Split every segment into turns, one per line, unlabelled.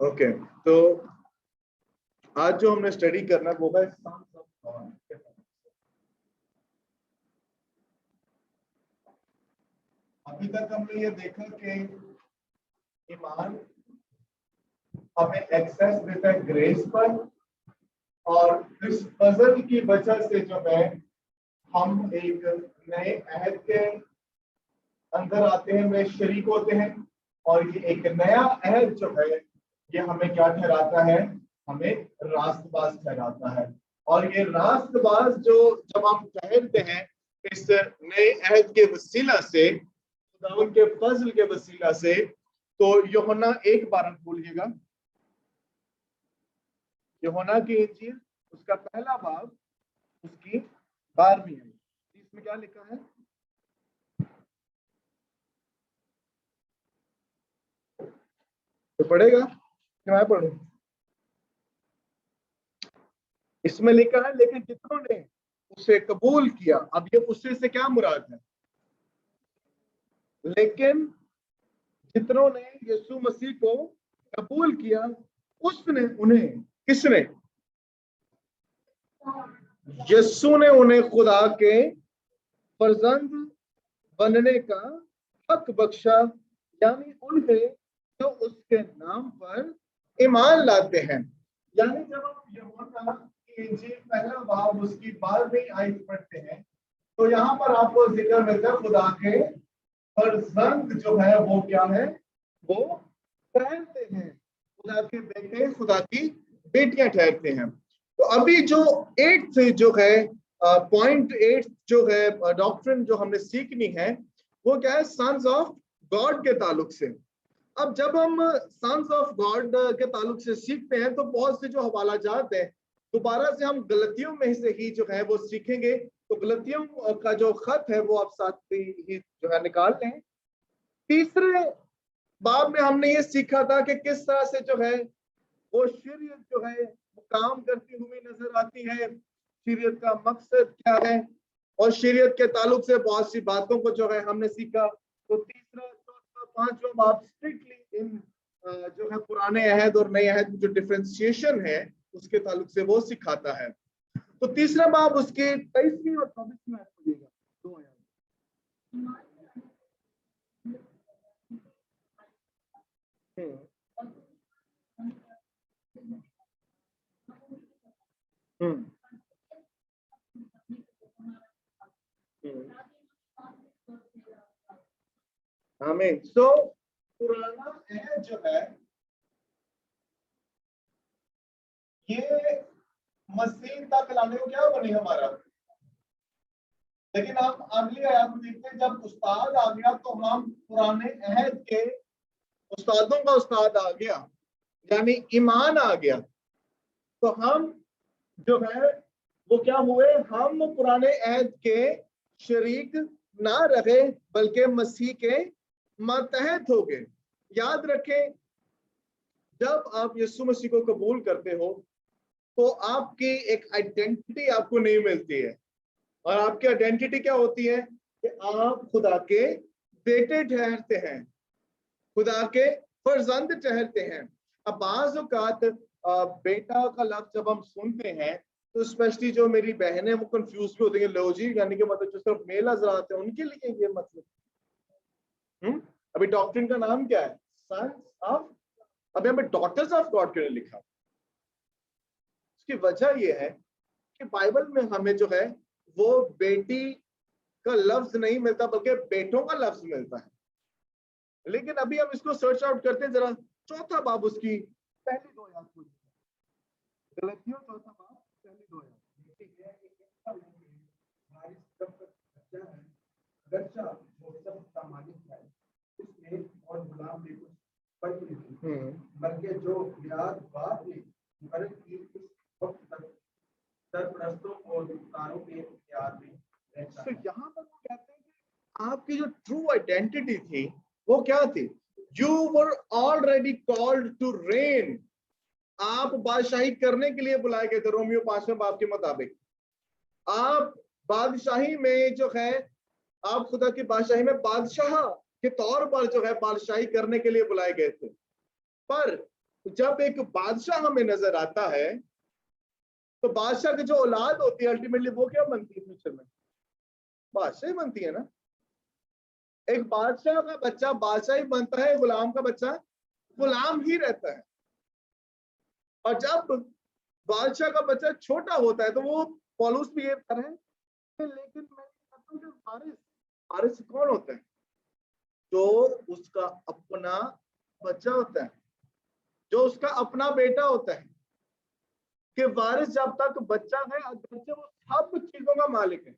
Okay, तो आज जो हमने स्टडी करना वो है सन्स ऑफ गॉड। अभी तक हमने ये देखा कि ईमान हमें एक्सेस देता है ग्रेस पर, और इस पजल की वजह से जो है हम एक नए अहद के अंदर आते हैं, में शरीक होते हैं, और ये एक नया अहद जो है ये हमें क्या ठहराता है, हमें रास्तबाज ठहराता है। और ये रास्तबाज जो जब हम ठहरते हैं इस नए अहद के वसीला से, खुदावंद के फजल के वसीला से, तो यूहन्ना 1:12 बोलिएगा, यूहन्ना की इंजील उसका पहला बाब उसकी 12वीं आयत, इसमें क्या लिखा है? तो पढ़ेगा कि मैं पढ़ूं? इसमें लिखा है, लेकिन जितनों ने उसे कबूल किया। अब ये उससे से क्या मुराद है? लेकिन जितनों ने यीशु मसीह को कबूल किया, उसने उन्हें, किसने? यीशु ने उन्हें खुदा के फर्जंद बनने का हक बख्शा, यानी उन्हें जो उसके नाम पर ईमान लाते हैं। यानी जब हम यूहन्ना की इंजील पहला बाब उसकी 12वीं आयत पढ़ते हैं, तो यहाँ पर आपको जिक्र मिलता है खुदा के फर्जंद जो है वो क्या है, वो ठहरते हैं, खुदा के बेटे, खुदा की बेटियां ठहरते हैं। तो अभी जो 8th जो है पॉइंट 8 जो है डॉक्ट्रिन जो हमने सीखनी है, वो क्या है? सन्स ऑफ गॉड के ताल्लुक से। अब जब हम सन्स ऑफ गॉड के ताल्लुक से सीखते हैं तो बहुत से जो हवाला जात है, दोबारा से हम गलतियों में से ही जो है वो सीखेंगे। तो गलतियों का जो खत है वो आप साथ ही जो है निकाल लें। तीसरे बाब में हमने ये सीखा था कि किस तरह से जो है वो शरीयत जो है वो काम करती हुई नजर आती है, शरीयत का मकसद क्या है, और शरीयत के ताल्लुक से बहुत सी बातों को जो है हमने सीखा। तो तीसरा, चौथा, पांचवा बाब स्ट्रिक्टली इन जो है पुराने अहद और नए अहद जो डिफरेंशिएशन है उसके ताल्लुक से वो सिखाता है। तो तीसरा बाब उसके 23वीं और 24वीं आयत पढ़िएगा, 2 आयत। आमीन। सो पुराना अहद जो है ये मसीह तक लाने को क्या बने हमारा, लेकिन हम अगली आयत में देखते हैं जब उस्ताद आ गया तो हम पुराने अहद के उस्तादों का उस्ताद आ गया, यानी ईमान आ गया, तो हम जो है वो क्या हुए, हम पुराने अहद के शरीक ना रहे बल्कि मसीह के मातहत हो गए। याद रखें, जब आप यीशु मसीह को कबूल करते हो तो आपकी एक आइडेंटिटी आपको नहीं मिलती है, और आपकी आइडेंटिटी क्या होती है कि आप खुदा के बेटे ठहरते हैं, खुदा के फर्जंद ठहरते हैं। अब बाज़ औक़ात बेटा का लफ्ज जब हम सुनते हैं तो स्पेशली जो मेरी बहनें वो कंफ्यूज भी होती है, लो जी यानी कि मतलब जो सिर्फ मेल हज़रात हैं उनके लिए ये मतलब अभी डॉक्ट्रिन का नाम क्या है? Sons of. अभी हमें डॉटर्स ऑफ गॉड क्यों लिखा? उसकी वजह ये है कि बाइबल में हमें जो है वो बेटी का लफ्ज नहीं मिलता बल्कि बेटों का लफ्ज मिलता है। लेकिन अभी हम इसको सर्च आउट करते हैं, जरा चौथा बाब उसकी पहली 2 आयत को, गलतियों चौथा बाब पहली 2 आयत। और गुलाम भी बल्कि जो बियाद बाप ने मुकर्रर की इस वक्त तक सरपरस्तों और दुकानों के इख्तियार में रहता है। यहाँ पर वो कहते हैं कि आपकी जो ट्रू आइडेंटिटी थी वो क्या थी? You were already called to reign. आप बादशाही करने के लिए बुलाए गए थे, रोमियो 5वें बाब के मुताबिक। आप बादशाही में जो है, आप खुदा की बादशाही में बादशाह के तौर पर जो है बादशाही करने के लिए बुलाए गए थे। पर जब एक बादशाह हमें नजर आता है तो बादशाह की जो औलाद होती है अल्टीमेटली वो क्या बनती है फ्यूचर में? बादशाह ही बनती है ना। एक बादशाह का बच्चा बादशाह ही बनता है, गुलाम का बच्चा गुलाम ही रहता है। और जब बादशाह का बच्चा छोटा होता है तो वो पौलुस भी ये कर रहे हैं, लेकिन मैं कहता हूं कि वारिस, वारिस कौन होता है? जो उसका अपना बच्चा होता है, जो उसका अपना बेटा होता है। कि वारिस जब तक बच्चा है, अगरचे वो सब चीजों का मालिक है,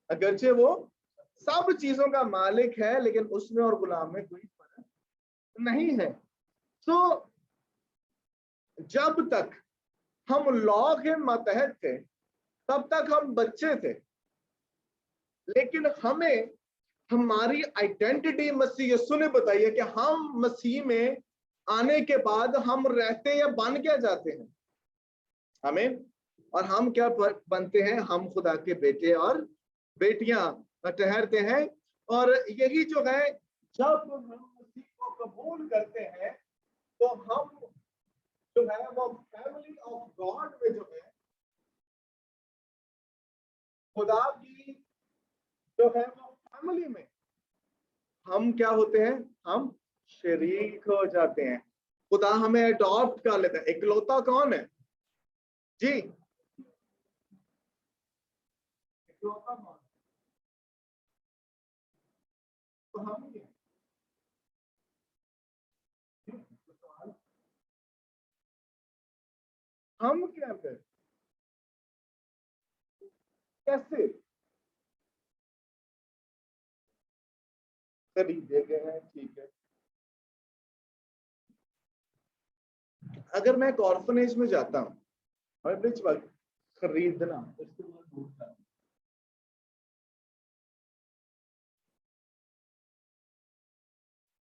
अगरचे वो सब चीजों का मालिक है, लेकिन उसमें और गुलाम में कोई फर्क नहीं है। तो जब तक हम लॉ के मातहत थे तब तक हम बच्चे थे, लेकिन हमें हमारी आइडेंटिटी मसीह यीशु ने बताई है कि हम मसीह में आने के बाद हम रहते या बन क्या जाते हैं, हमें, और हम क्या बनते हैं? हम खुदा के बेटे और बेटियां ठहरते हैं। और यही जो है, जब हम मसीह को कबूल करते हैं तो हम जो है वो फैमिली ऑफ गॉड में जो है, खुदा की जो है वो फैमिली में हम क्या होते हैं? हम शरीक हो जाते हैं। खुदा हमें अडॉप्ट कर लेता है। इकलौता कौन है जी? इकलौता कौन? तो हम ही हैं। हम क्या फिर? कैसे खरीदे गए हैं? ठीक है, अगर मैं एक ऑर्फनेज में जाता हूँ और खरीदना, इसके बाद ढूंढना,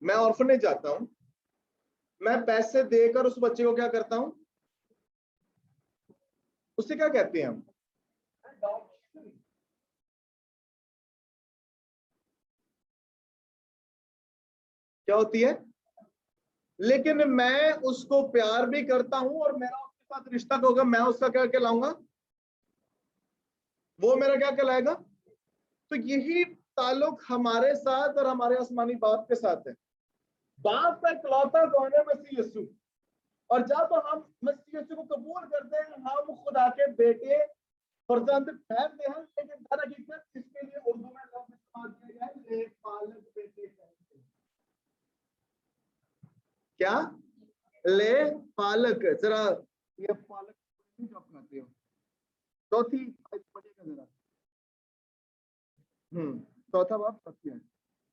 मैं ऑर्फनेज जाता हूँ, मैं पैसे देकर उस बच्चे को क्या करता हूँ? उसे क्या कहते हैं हम? Adoption। क्या होती है? लेकिन मैं उसको प्यार भी करता हूं और मेरा उसके साथ रिश्ता होगा, मैं उसका क्या कहलाऊंगा? वो मेरा क्या कहलाएगा? तो यही ताल्लुक हमारे साथ और हमारे आसमानी बाप के साथ है। बाप का इकलौता कौन है? मसीह यीशु। और जब हम मसीह यीशु को कबूल करते हैं, हम खुदा के बेटे फर्जंद ठहरते हैं। लेकिन दर हकीकत इसके लिए उर्दू में लफ्ज इस्तेमाल किया गया है, ले पालक बेटे कहते हैं। क्या? ले पालक। जरा ये पालक जो अपनाते हो, चौथी आयत पढ़िएगा जरा। चौथा बाब सत्य है।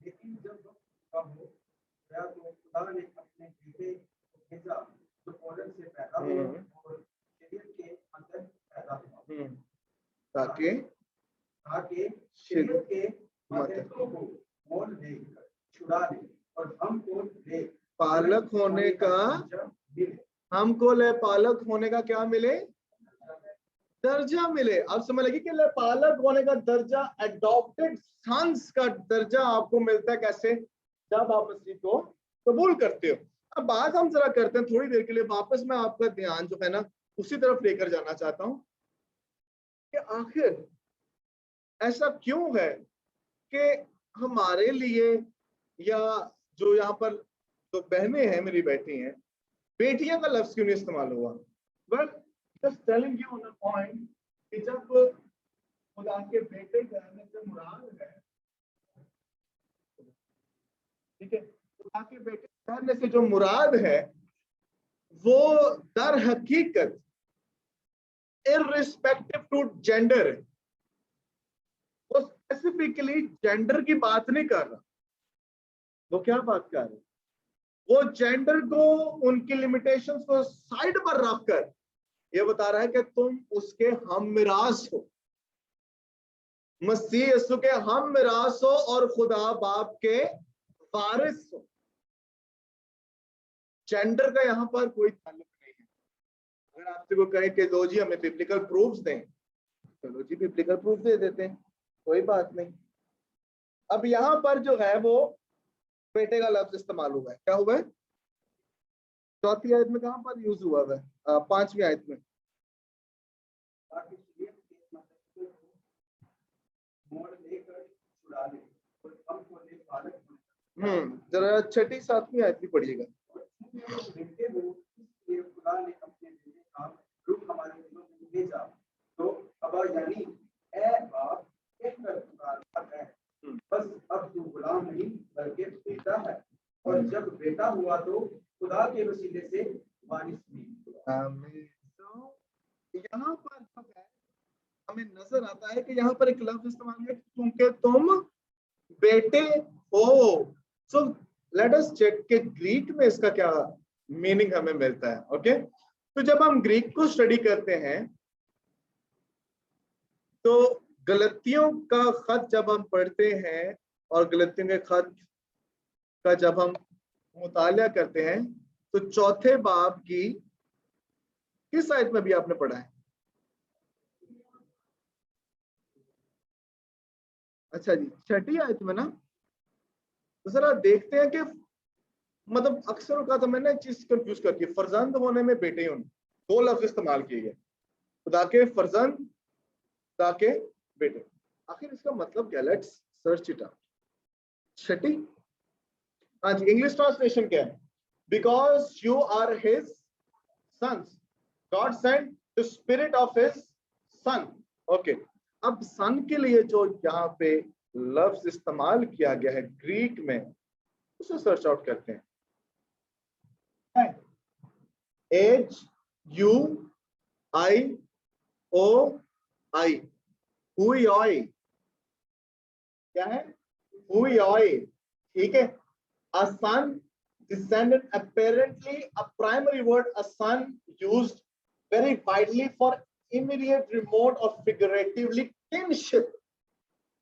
लेकिन जब वक्त का हो गया तो खुदा ने अपने बेटे को भेजा जो औरत से पैदा हुआ और शरीर के अंदर पैदा हुआ, ताकि शरीर के मध्यस्थों को मोल लेकर छुड़ा ले और हमको ले
पालक होने का, हमको ले पालक होने का क्या मिले? दर्जा मिले। अब समझ लगी कि ले पालक होने का दर्जा, एडॉप्टेड सन्स का दर्जा आपको मिलता है कैसे? जब आप मसीह को कबूल करते हो। अब बात हम जरा करते हैं थोड़ी देर के लिए, वापस मैं आपका ध्यान जो है ना उसी तरफ लेकर जाना चाहता हूं कि आखिर ऐसा क्यों है कि हमारे लिए, या जो यहाँ पर जो बहनें हैं मेरी बैठी हैं, बेटियां का लफ्ज क्यों नहीं इस्तेमाल हुआ? But just telling you on a point कि जब खुदा के बेटे कहने से मुराद है, ठीक है, खुदा के बेटे कहने से जो मुराद है वो दर हकीकत इररिस्पेक्टिव टू जेंडर है। वो स्पेसिफिकली जेंडर की बात नहीं कर रहा। वो क्या बात कर रहा है? वो जेंडर को, उनकी लिमिटेशंस को साइड पर रखकर ये बता रहा है कि तुम उसके हम मिरास हो, मसीह यीशु के हम मिरास हो और खुदा बाप के वारिस हो। जेंडर का यहाँ पर कोई ताल्लुक नहीं है। अगर आपसे को कहे कि लो जी हमें बिब्लिकल प्रूफ्स दें, चलो जी बिब्लिकल प्रूफ दे देते हैं, कोई बात नहीं। अब यहाँ पर जो है वो बेटे का लफ्ज इस्तेमाल हुआ है। क्या हुआ है? चौथी आयत में कहां पर यूज हुआ है? 5वीं आयत में।
ताकि शरीयत के मतलब को मोड़ लेकर छुड़ा ले और हमको ले बालक
जरा 6ठी 7वीं आयत भी पढ़िएगा।
बेटे हो इसलिए खुदा ने अपने बेटे का रूप हमारे दिलों में भेजा। तो अब यानी ए बाप एक पुकार है, बस अब तू गुलाम नहीं बल्कि बेटा है, और जब बेटा हुआ तो खुदा के वसीले से वारिस भी।
आमीन। तो यहाँ पर जो है हमें नजर आता है कि यहाँ पर एक लफ्ज इस्तेमाल है क्योंकि तुम बेटे हो। सो लेट अस चेक कि ग्रीक में इसका क्या मीनिंग हमें मिलता है। ओके, तो जब हम ग्रीक को स्टडी करते हैं तो गलतियों का खत जब हम पढ़ते हैं और गलतियों के खत का जब हम मुतालिया करते हैं तो चौथे बाब की किस आयत में भी आपने पढ़ा है? अच्छा जी, 6ठी आयत में ना। तो जरा देखते हैं कि मतलब अक्सर का तो मैंने चीज कंफ्यूज करती है, फर्जंद होने में बेटे होने, दो लफ्ज इस्तेमाल किए गए, खुदा के फर्जंद, खुदा के बेटे। आखिर इसका मतलब क्या? Let's search it out. 6ठी, हाँ जी, इंग्लिश ट्रांसलेशन क्या है? Because you are his sons God sent the spirit of his son. Okay, अब सन के लिए जो यहाँ पे लफ्ज इस्तेमाल किया गया है ग्रीक में, उसे सर्च आउट करते हैं। एच यू आई ओ आई, हुई, क्या है? हुई, ठीक है। A son, descendant, apparently a primary word, a son, used very widely for immediate, remote or figuratively kinship.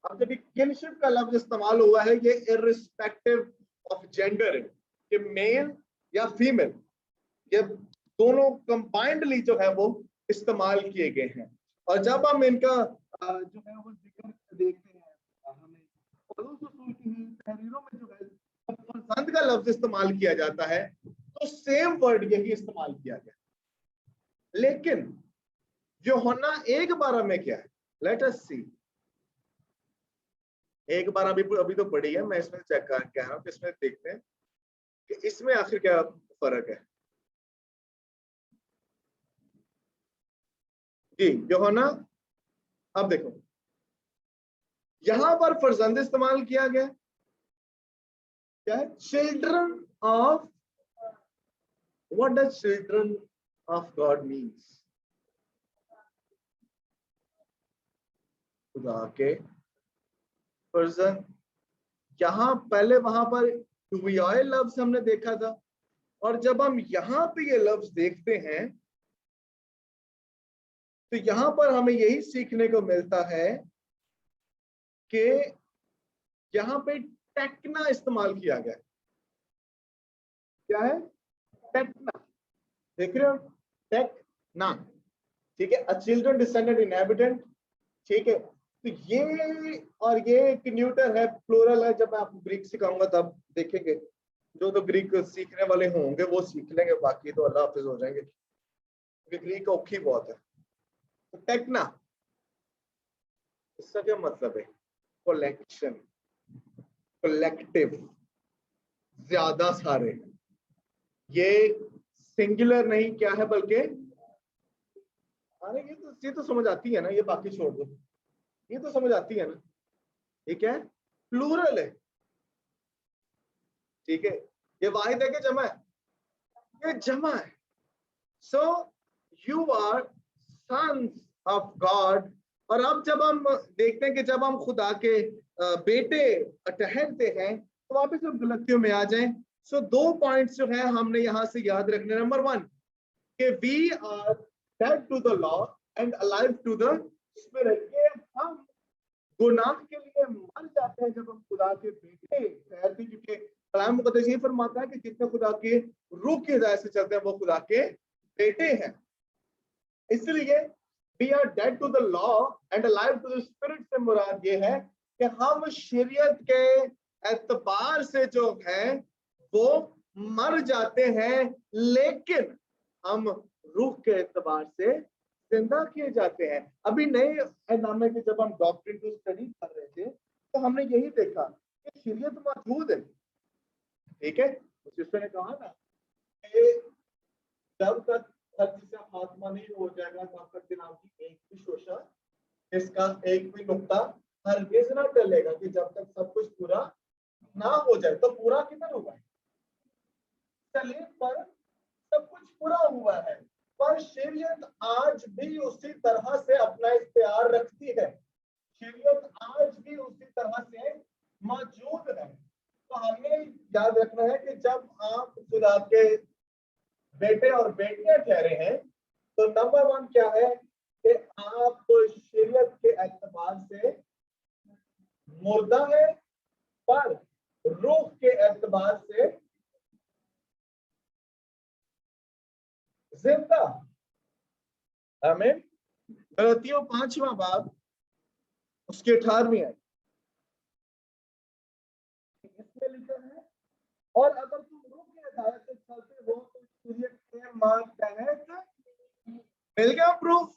अब जब kinship का लफ्ज इस्तेमाल हुआ है, ये irrespective of gender है, कि मेल या फीमेल, ये दोनों कंबाइंडली जो है वो इस्तेमाल किए गए हैं। और जब हम इनका जो है वो जिक्र देखते हैं, हमें तहरीरों में जो है फर्जंद का लफ्ज इस्तेमाल किया जाता है, तो सेम वर्ड यही इस्तेमाल किया गया। लेकिन यूहन्ना 1:12 में क्या है? लेट अस सी। 1:12 अभी तो पढ़ी है, मैं इसमें चेक कर कह रहा हूं कि इसमें देखते हैं कि इसमें आखिर क्या फर्क है। जी यूहन्ना, अब देखो यहां पर फर्जंद इस्तेमाल किया गया, क्या है? Children of, what does children of God means? खुदा के फर्जंद। यहां पहले वहां पर हुई लफ्ज हमने देखा था, और जब हम यहां पे ये लफ्ज देखते हैं तो यहां पर हमें यही सीखने को मिलता है कि यहां पे टेक्ना इस्तेमाल किया गया। क्या है? टेक्ना, देख रहे हो? टेक्ना, ठीक है। अ चिल्ड्रन डिसेंडेंट इनहेबिटेंट, ठीक है। तो ये और ये एक न्यूटर है, प्लूरल है। जब मैं आपको ग्रीक सिखाऊंगा तब देखेंगे, जो तो ग्रीक सीखने वाले होंगे वो सीख लेंगे, बाकी तो अल्लाह हाफिज हो जाएंगे, क्योंकि ग्रीक औखी बहुत है। तो टेक्ना, इसका क्या मतलब है? कलेक्शन, कलेक्टिव, ज्यादा सारे। ये सिंगुलर नहीं क्या है, बल्कि अरे ये तो समझ आती है ना, ये बाकी छोड़ दो, ये तो समझ आती है ना। ये क्या है? प्लूरल है, ठीक है। ये वाहिद है कि जमा है? ये जमा है। So you are sons of God. और अब जब हम देखते हैं कि जब हम खुदा के बेटे ठहरते हैं तो वापस हम गलतियों में आ जाएं। सो 2 पॉइंट्स जो है हमने यहां से याद रखने। नंबर 1 कि we are dead to the law and alive to the spirit, के हम गुनाह के लिए मर जाते हैं जब हम खुदा के बेटे ठहरते, क्योंकि कलाम मुकद्दस ये फरमाता है कि जितने खुदा के रूह की हिदायत से चलते हैं वो खुदा के बेटे हैं। इसलिए we are dead to the law and alive to the spirit से मुराद ये है कि हम शरीयत के एतबार से जो है वो मर जाते हैं, लेकिन हम रूह के एतबार से जिंदा किए जाते हैं। अभी नए एहनामे के जब हम डॉक्ट्रिन को स्टडी कर रहे थे तो हमने यही देखा कि शरीयत मौजूद है, ठीक है। उस सिस्टर ने कहा ना कि जब तक धरती से खात्मा नहीं हो जाएगा तब तक दिन आपकी एक भी शोषा, इसका एक भी नुक्ता हरगिज ना टलेगा, कि जब तक सब कुछ पूरा ना हो जाए। तो पूरा कितना हुआ है? सलीब पर सब कुछ पूरा हुआ है, पर शरीयत आज भी उसी तरह से अपना इख्तियार रखती है। शरीयत आज भी उसी तरह से मौजूद है। तो हमें याद रखना है कि जब आप खुदा के बेटे और बेटियां ठहरे हैं तो नंबर 1 क्या है कि आप शरीयत के एतबार से मुर्दा है, पर रूह के एतबार से जिंदा। आमीन। गलतियों 5वां बाब उसके 18वीं है, इसमें लिखा है, और अगर तुम रूह की हिदायत से चलते हो तो शरीयत के मातहत, मिल गया प्रूफ,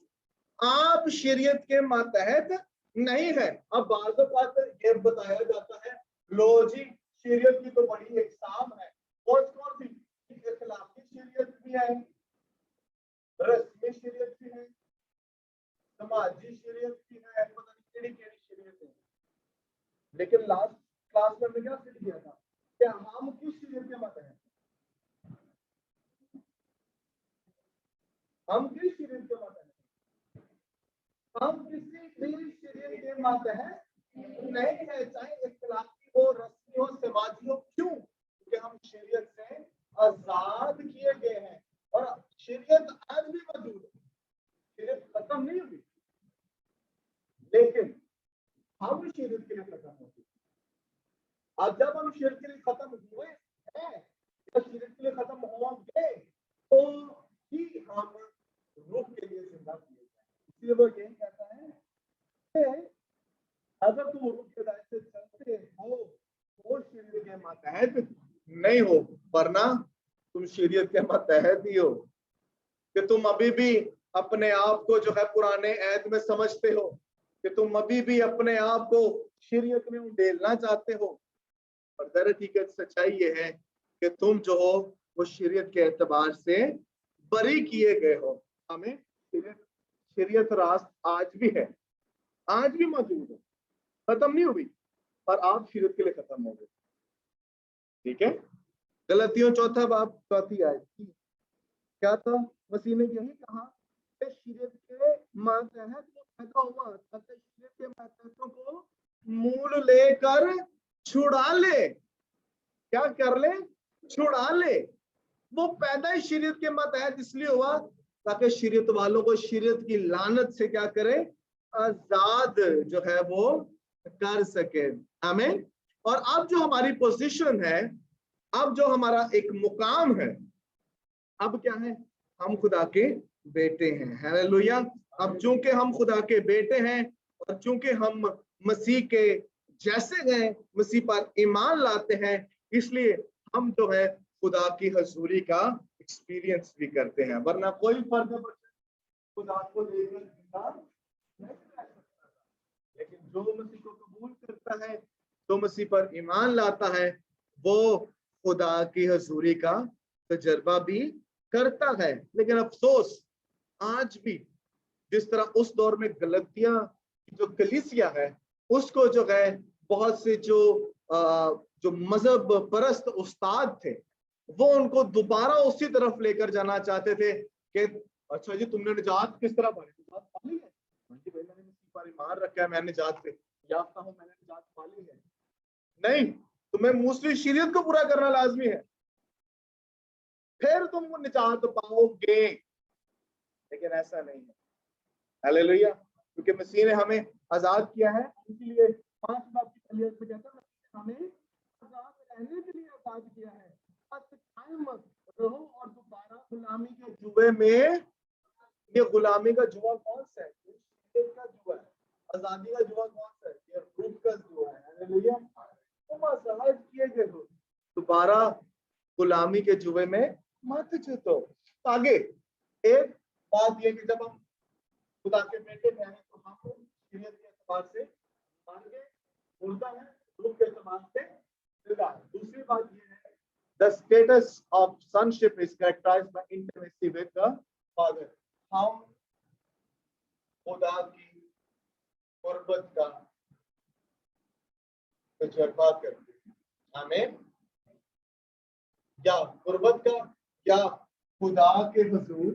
आप शरीयत के मातहत नहीं है। अब बाज़ औक़ात ये बताया जाता है, लो जी शरीयत की तो बड़ी इकसाम है, कौन कौन सी? इखलाकी शरीयत भी है, रस्मी शरीयत भी है, समाजी शरीयत भी है, पता नहीं केड़ी केड़ी शरीयत है। लेकिन लास्ट क्लास में हमने क्या सीख दिया था कि हम किस शरीयत के मातहत हैं? हम किस शरीयत के मातहत हैं? हम किसी भी शरीयत के मातहत नहीं है, चाहे इख्तिलाफी हो, रस्मी हो, समाजी हो। क्यों? क्योंकि हम शरीयत से आजाद किए गए हैं और शरीयत आज भी मौजूद है, शरीयत खत्म नहीं हुई, लेकिन हम शरीयत के लिए खत्म हो गए। अब जब हम शरीयत के लिए खत्म हुए हैं या शरीयत के लिए खत्म होंगे तो ही हम रूह के लिए जिंदा किए जाए। इसलिए वो यही कहता है कि अगर तुम रूह की हिदायत से चलते हो तो शरीयत के मातहत नहीं हो, वरना तुम शरीयत के मातहत ही हो। कि तुम अभी भी अपने आप को जो है पुराने ऐद में समझते हो, कि तुम अभी भी अपने आप को शरीयत में उंडेलना चाहते हो, और दर हकीकत सच्चाई ये है कि तुम जो हो वो शरीयत के एतबार से बरी किए गए हो। हमें शरीयत रास्त आज भी है, आज भी मौजूद है, खत्म नहीं हुई, पर आप शरीयत के लिए खत्म हो गए, ठीक है। गलतियों 4 बाब 4 आयत क्या था? मसीह ने यही कहा कि शरीयत के मातहत जो पैदा हुआ ताकि शरीयत के मातहतों को मूल लेकर छुड़ा ले। क्या कर ले? छुड़ा ले। वो पैदा ही शरीयत के मातहत इसलिए हुआ ताकि शरीयत वालों को शरीयत की लानत से क्या करे? आजाद जो है वो कर सके। आमीन। और अब जो हमारी पोजीशन है, अब जो हमारा एक मुकाम है, अब क्या है? हम खुदा के बेटे हैं। हालेलुया। अब चूंकि हम खुदा के बेटे हैं और चूंकि हम मसीह के जैसे हैं, मसीह पर ईमान लाते हैं, इसलिए हम जो है खुदा की हजूरी का एक्सपीरियंस भी करते हैं। वरना कोई फर्क खुदा को लेकर जिंदा नहीं रह सकता। लेकिन जो मसीह को कबूल करता है, जो मसीह पर ईमान लाता है, वो खुदा की हजूरी का तजर्बा भी करता है। लेकिन अफसोस आज भी जिस तरह उस दौर में गलतियां जो कलीसिया है उसको जो है बहुत से जो मजहब परस्त उस्ताद थे वो उनको दोबारा उसी तरफ लेकर जाना चाहते थे कि अच्छा जी तुमने निजात किस तरह पाली? निजात पाली है? हाँ जी भाई मैंने मसीह पर ईमान रखा है, मैंने निजात से याफ्ता हूं, मैंने निजात पाली है। नहीं, तुम्हें मूसवी शरीयत को पूरा करना लाजमी है, फिर तुम वो निजात पाओगे। लेकिन ऐसा नहीं है। हालेलुया। क्योंकि मसीह ने हमें आजाद किया है, इसीलिए 5 बाब की फलीयत में कहता है हमें आजाद रहने के लिए आजाद किया है। बस कायम रहो और दोबारा गुलामी के जुए में, ये गुलामी का जुआ कौन सा है? शरीयत का जुआ है। आजादी का जुआ कौन सा है? ये रूह का जुआ है। हालेलुया। तुम आजाद किए गए हो, दोबारा गुलामी के जुए में मत जीतो। तो आगे एक बात यह कि जब हम खुदा के बेटे में आए तो हम शरीयत के एतबार से मर गए, मुर्दा है, रूह के एतबार से जिंदा है। दूसरी बात यह है, the status of sonship is characterized by intimacy with the father। हम खुदा की कुर्बत का तजर्बा करते हैं, आमीन, या कुर्बत का, या खुदा के हुजूर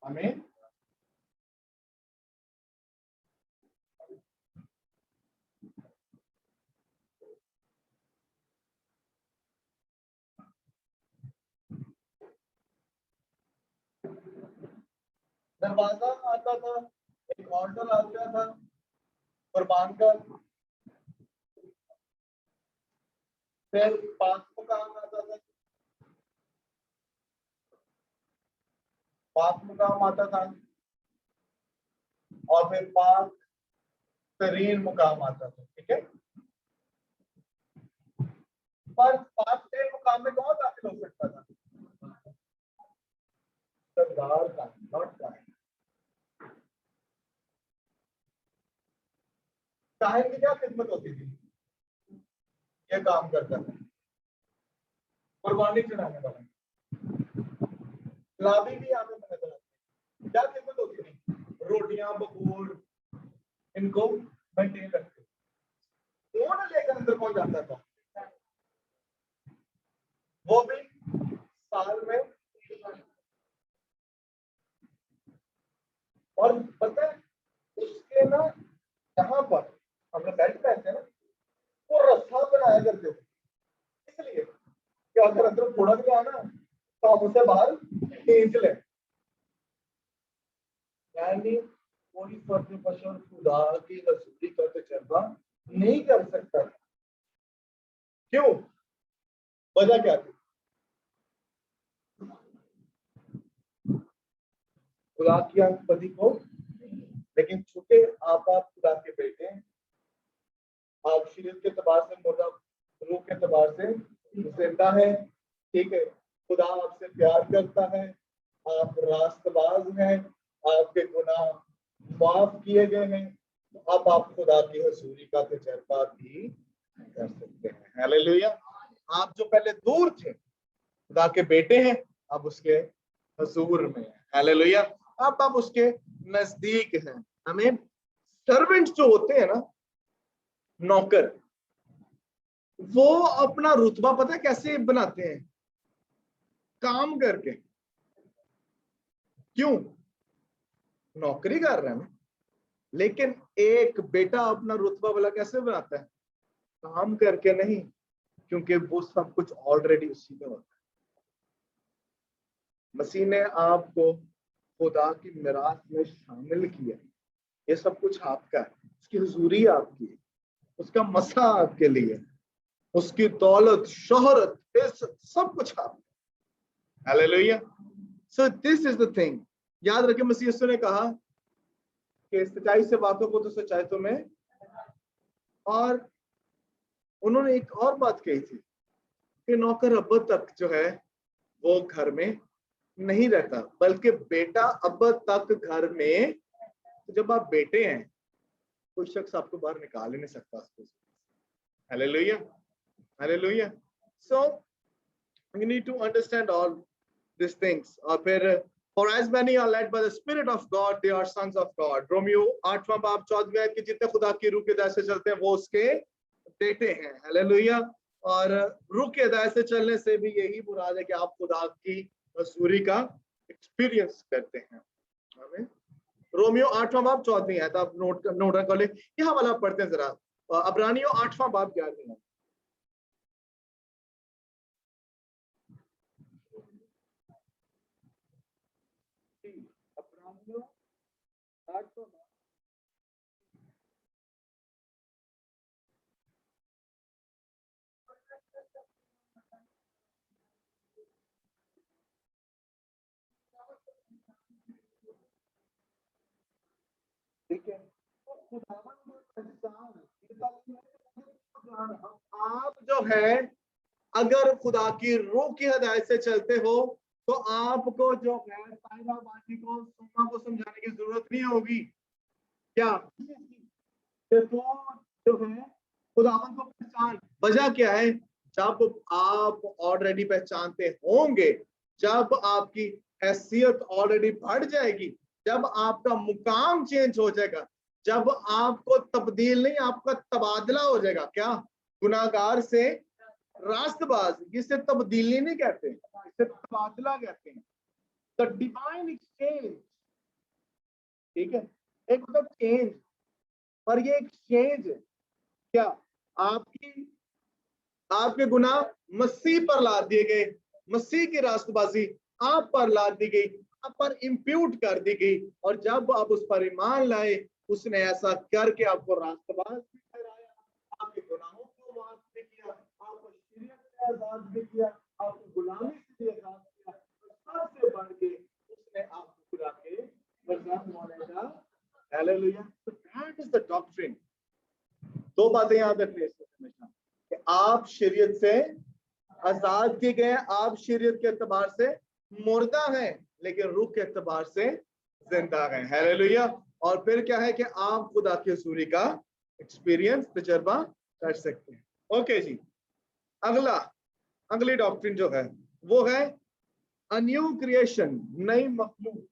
आमीन। दरवाजा आता था, एक ऑर्डर आता था कुर्बान का, फिर पाक मुकाम आता था, पाक मुकाम आता था, और फिर पाक तरीन मुकाम आता था। ठीक है, पर पाक तरीन मुकाम में कौन दाखिल हो सकता था? सरदार का, नॉट काहिन। काहिन की क्या खिदमत होती थी? ये काम करता था कुर्बानी चढ़ाने वाला, लाभी भी यहाँ पे नजर आते हैं। क्या खिदमत होती थी? रोटियां बखूर इनको मेंटेन रखते, कौन लेकर अंदर कौन जाता था? वो भी साल में, और पता है उसके ना यहाँ पर हमने बेल्ट पहनते हैं ना, वो रस्सा बनाया करते थे, इसलिए कि अगर अंदर थोड़ा भी आना तो हम उसे बाहर खींच लें। यानी कोई फर्द बशर खुदा की रसूली का तजर्बा नहीं कर सकता। क्यों? वजह क्या थी? खुदा की आंखपदी को, लेकिन चूंकि आप खुदा के बेटे हैं, आप शरीयत के एतबार से मुर्दा, रूह के एतबार से जिंदा है। ठीक है, खुदा आपसे प्यार करता है, आप रास्तबाज हैं, आपके गुनाह माफ किए गए हैं, तो अब आप खुदा की हजूरी का तजर्बा भी कर सकते हैं। हालेलुया। आप जो पहले दूर थे, खुदा के बेटे हैं, अब उसके हजूर में हैं। हालेलुया। अब उसके नजदीक हैं। आमीन। सर्वेंट जो होते हैं ना, नौकर, वो अपना रुतबा पता है कैसे बनाते हैं? काम करके। क्यों? नौकरी कर रहे हैं ना, लेकिन एक बेटा अपना रुतबा वाला कैसे बनाता है? काम करके नहीं, क्योंकि वो सब कुछ ऑलरेडी उसी में होता है। मसीह ने आपको खुदा की मिरास में शामिल किया, ये सब कुछ आपका है, उसकी हुजूरी आपकी है, उसका मसा आपके लिए, उसकी दौलत, शोहरत, इज्जत, सब कुछ आपका। Hallelujah. So this is the thing. याद रखें, मसीह यीशु ने कहा कि सच्चाई से वाकिफ हो तो सच्चाई तुम्हें, और उन्होंने एक और बात कही थी कि नौकर अब तक जो है वो घर में नहीं रहता, बल्कि बेटा अब तक घर में। तो जब आप बेटे हैं, कोई शख्स आपको बाहर निकाल ही नहीं सकता। Hallelujah, hallelujah. So you need to understand all these things। और फिर for as many are led by the spirit of God they are sons of God। रोमियो 8वां बाब 14वें आयत कि जितने खुदा की रूह की हिदायत से चलते हैं वो उसके बेटे हैं। हालेलुया। और रूह की हिदायत से चलने से भी यही मुराद है कि आप खुदा की हजूरी का एक्सपीरियंस करते हैं। आमीन। रोमियो 8वां बाब 14वीं आयत आप नोट कर ले। यह वाला पढ़ते हैं जरा, अब्रानियों 8वां बाब 11वीं आयत। अब्रानियों 8वां बाब, ठीक है। तो खुदावन आप जो है अगर खुदा की रूह की हिदायत से चलते हो तो आपको जो है साहिबा बाजी को सुन्ना को समझाने की जरूरत नहीं होगी। क्या तो जो है खुदावन को पहचान, वजह क्या है? जब आप ऑलरेडी पहचानते होंगे, जब आपकी हैसियत ऑलरेडी बढ़ जाएगी, जब आपका मुकाम चेंज हो जाएगा, जब आपको तब्दील नहीं आपका तबादला हो जाएगा। क्या? गुनाहगार से रास्तबाज, जिसे तब्दीली नहीं कहते, इसे तबादला कहते हैं। द डिवाइन एक्सचेंज, ठीक है, एक मतलब चेंज, पर ये एक्सचेंज है। क्या? आपके गुनाह मसीह पर लाद दिए गए, मसीह की रास्तबाजी आप पर लाद दी गई, आप पर इंप्यूट कर दी गई, और जब आप उस पर ईमान लाए, उसने ऐसा करके आपको रास्तबाज भी ठहराया, आपके गुनाहों को माफ भी किया, आपको शरीयत से आजाद भी किया, आपको गुलामी से भी आजाद किया, सबसे बढ़ के उसने आपको खुदा के फरजंद होने का, hallelujah, that is the doctrine. दो बातें याद रखनी है हमेशा, कि आप शरीयत से आजाद किए गए, आप शरीयत के एतबार से मुर्दा हैं, लेकिन रूह के एतबार से जिंदा हैं, हालेलुया। और फिर क्या है कि आप खुदा की हजूरी का एक्सपीरियंस, तजर्बा कर सकते हैं। ओके जी, अगली डॉक्ट्रिन जो है वो है अ न्यू क्रिएशन, नई मखलूक।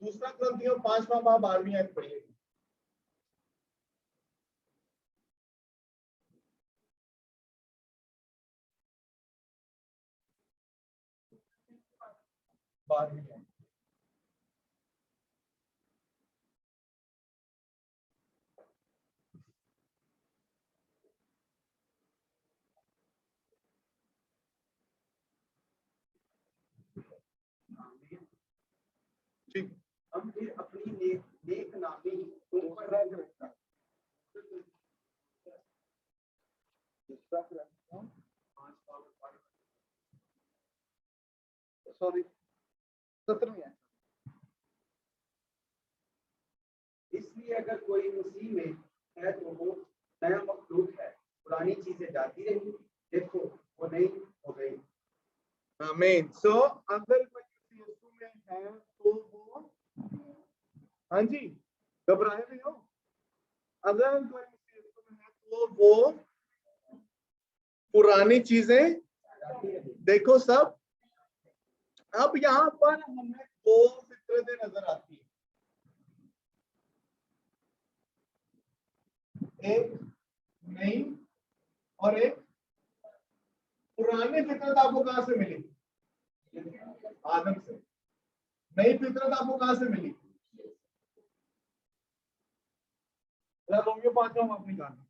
दूसरा ग्रंथियों 5वां बाब 12वीं आयत पढ़िए। ठीक,
हम फिर अपनी नेक नामी ऊपर रख रखा,
सॉरी 17वीं आयत।
इसलिए अगर कोई मसीह में है तो वो नया मखलूक है, पुरानी चीजें जाती रही, देखो वो नई हो गई।
आमीन। सो अगर कोई यीशु में है तो वो, हाँ जी, घबराए नहीं हो, अगर कोई यीशु में है तो वो पुरानी चीजें, देखो सब। अब यहाँ पर हमें दो फितरतें नजर आती है, एक नई और एक पुरानी फितरत। आपको कहां से मिली? आदम से। नई फितरत आपको कहां से मिली? रोमियो 5 हम अपनी कहानी,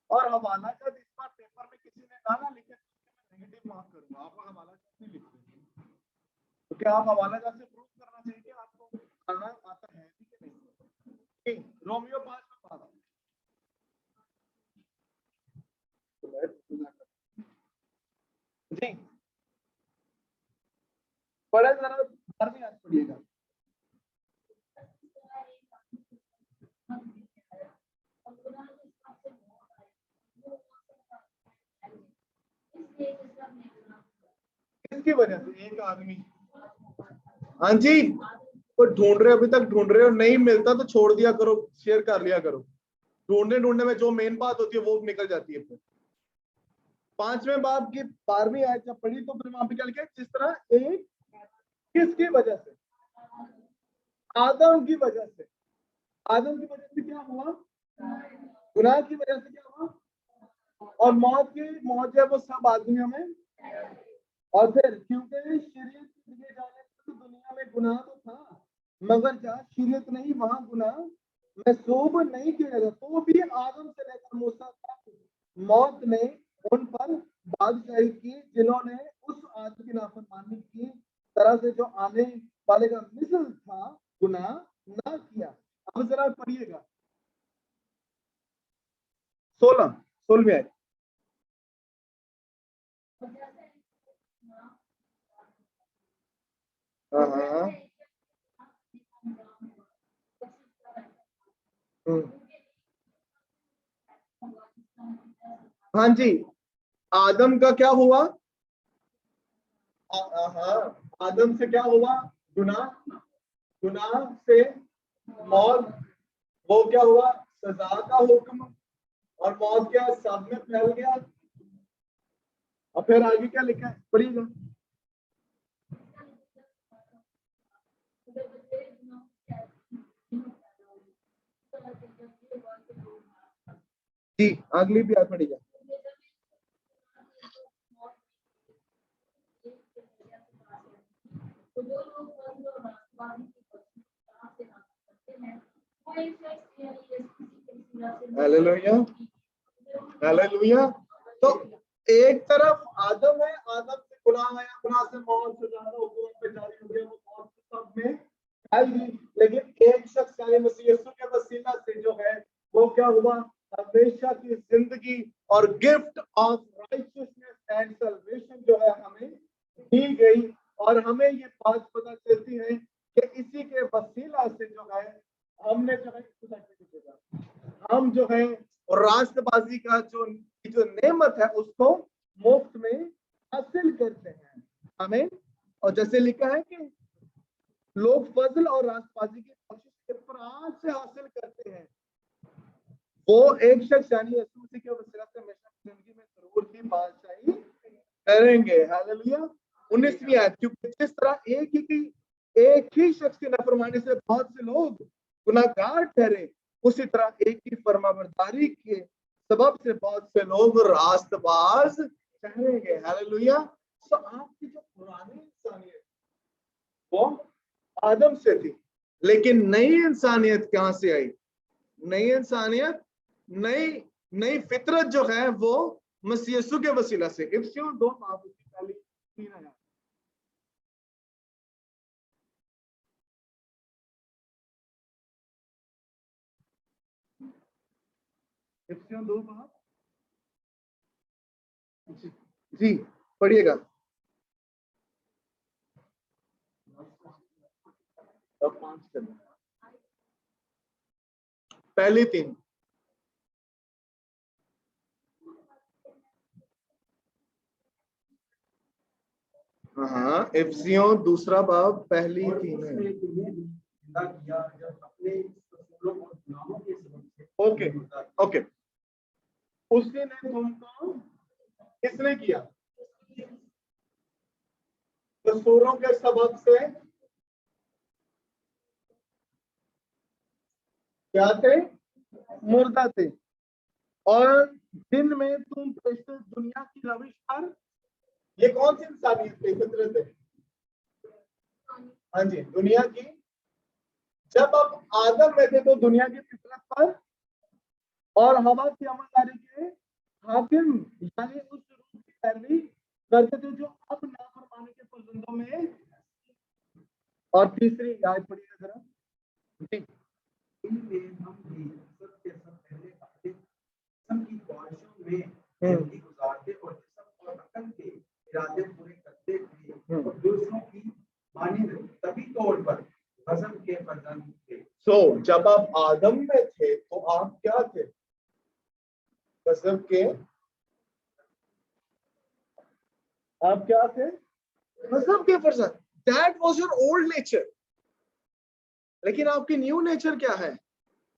और हवाला जब इस बार पेपर में किसी ने डाला, लेकिन नेगेटिव मार्क करूंगा, आप हवाला जब नहीं लिखते, तो क्या आप हवाला जब से प्रूव करना चाहिए कि आपको पढ़ना आता है कि नहीं? रोमियो 5 में पढ़ा जी, पढ़े जरा, 12वीं आयत पढ़िएगा। किसकी वजह से? एक आदमी, हाँ जी, तो ढूंढ रहे हो, अभी तक ढूंढ रहे हो, नहीं मिलता तो छोड़ दिया करो, शेयर कर लिया करो। ढूंढने में जो मेन बात होती है वो निकल जाती है। फिर 5वें बाब की 12वीं आयत जब पढ़ी तो फिर वहां पे क्या लिखा है? जिस तरह एक, किसकी वजह से? आदम की वजह से। आदम की वजह से क्या हुआ? गुनाह की वजह से क्या हुआ? और मौत जो है वो सब आदमियों में। और फिर क्योंकि शरीयत दिए जाने से तो दुनिया में गुनाह तो था, मगर जहाँ शरीयत नहीं वहां गुनाह महसूब नहीं किया जाता, तो भी आदम से लेकर मूसा तक मौत ने उन पर बादशाही की जिन्होंने उस आदम की नाफरमानी की तरह से जो आने वाले का मिसल था, गुनाह ना किया। अब जरा पढ़िएगा 16वीं आयत। हाँ, हाँ जी, आदम का क्या हुआ? हाँ, आदम से क्या हुआ? गुनाह, गुनाह से मौत। वो क्या हुआ? सजा का हुक्म, और मौत क्या सब में फैल गया। और फिर आगे क्या लिखा है, पढ़िएगा। जी, अगली भी आप पढ़िएगा। Hallelujah, hallelujah. तो एक तरफ आदम है, आदम से गुनाह आया, गुनाह से मौत, से ज्यादा हुक्म पे जारी हो गया, वो मौत सब में फैल गई। लेकिन एक शख्स यानी मसीह यीशु के वसीला से जो है वो क्या हुआ? हमेशा की जिंदगी और gift of righteousness and salvation जो है हमें दी गई। और हमें ये बात पता चलती है कि इसी के वसीला से जो है हमने जो है हम जो है राष्ट्रबाजी का जो नेमत है उसको मुफ्त में हासिल करते हैं। हमें, और जैसे लिखा है कि लोग फजल और राष्ट्रबाजी की कोशिश के प्राण से हासिल करते हैं, वो एक शख्स यानी यीशु मसीह के वसीला से हमेशा जिंदगी में जरूर ही बादशाही करेंगे। हालेलुया। 19वीं आयत, क्योंकि जिस तरह एक ही शख्स की नाफरमानी से बहुत से लोग गुनाहगार ठहरे, उसी तरह एक ही फरमाबरदारी के सबब से बहुत से लोग रास्तबाज ठहरेंगे। हालेलुया। तो आपकी जो पुरानी इंसानियत वो आदम से थी, लेकिन नई इंसानियत कहां से आई? नई इंसानियत, नई फितरत जो है वो मसीह यीशु के वसीला से। इफ्सियों 2 बाब उसकी पहली 3 आयत। इफ्सियों 2 बाब, जी पढ़िएगा। अब 5 चलो, पहली 3। हाँ, इफ्सियों 2 बाब पहली 3 है। Okay, okay. उसने तुमको किसने किया? कसूरों के सबब से क्या थे? मुर्दा थे। और दिन में तुम परिशुद्ध दुनिया की रविश पर, ये कौन सी इंसानियत थी, फितरत है? हाँ जी, दुनिया की। जब अब आदम में थे तो दुनिया की फितरत पर और हवा की अमलदारी के हाकिम यानी उस रूप की पैरवी करते थे जो अब नाफरमानी के फर्जंदों में। और तीसरी आयत पढ़िएगा जरा जी।
इनमें हम भी सबके सब पहले अपने जिस्म की ख्वाहिशों में जिंदगी गुजारते और जिस्म और अकल के इरादे पूरे करते थे और दूसरों की मानिंद तभी तौर पर हजम के फर्जंद थे।
जब आप आदम में थे तो आप क्या थे? गजब के, आप क्या थे? गजब के फर्जंद। That was your old nature. लेकिन आपकी न्यू नेचर क्या है?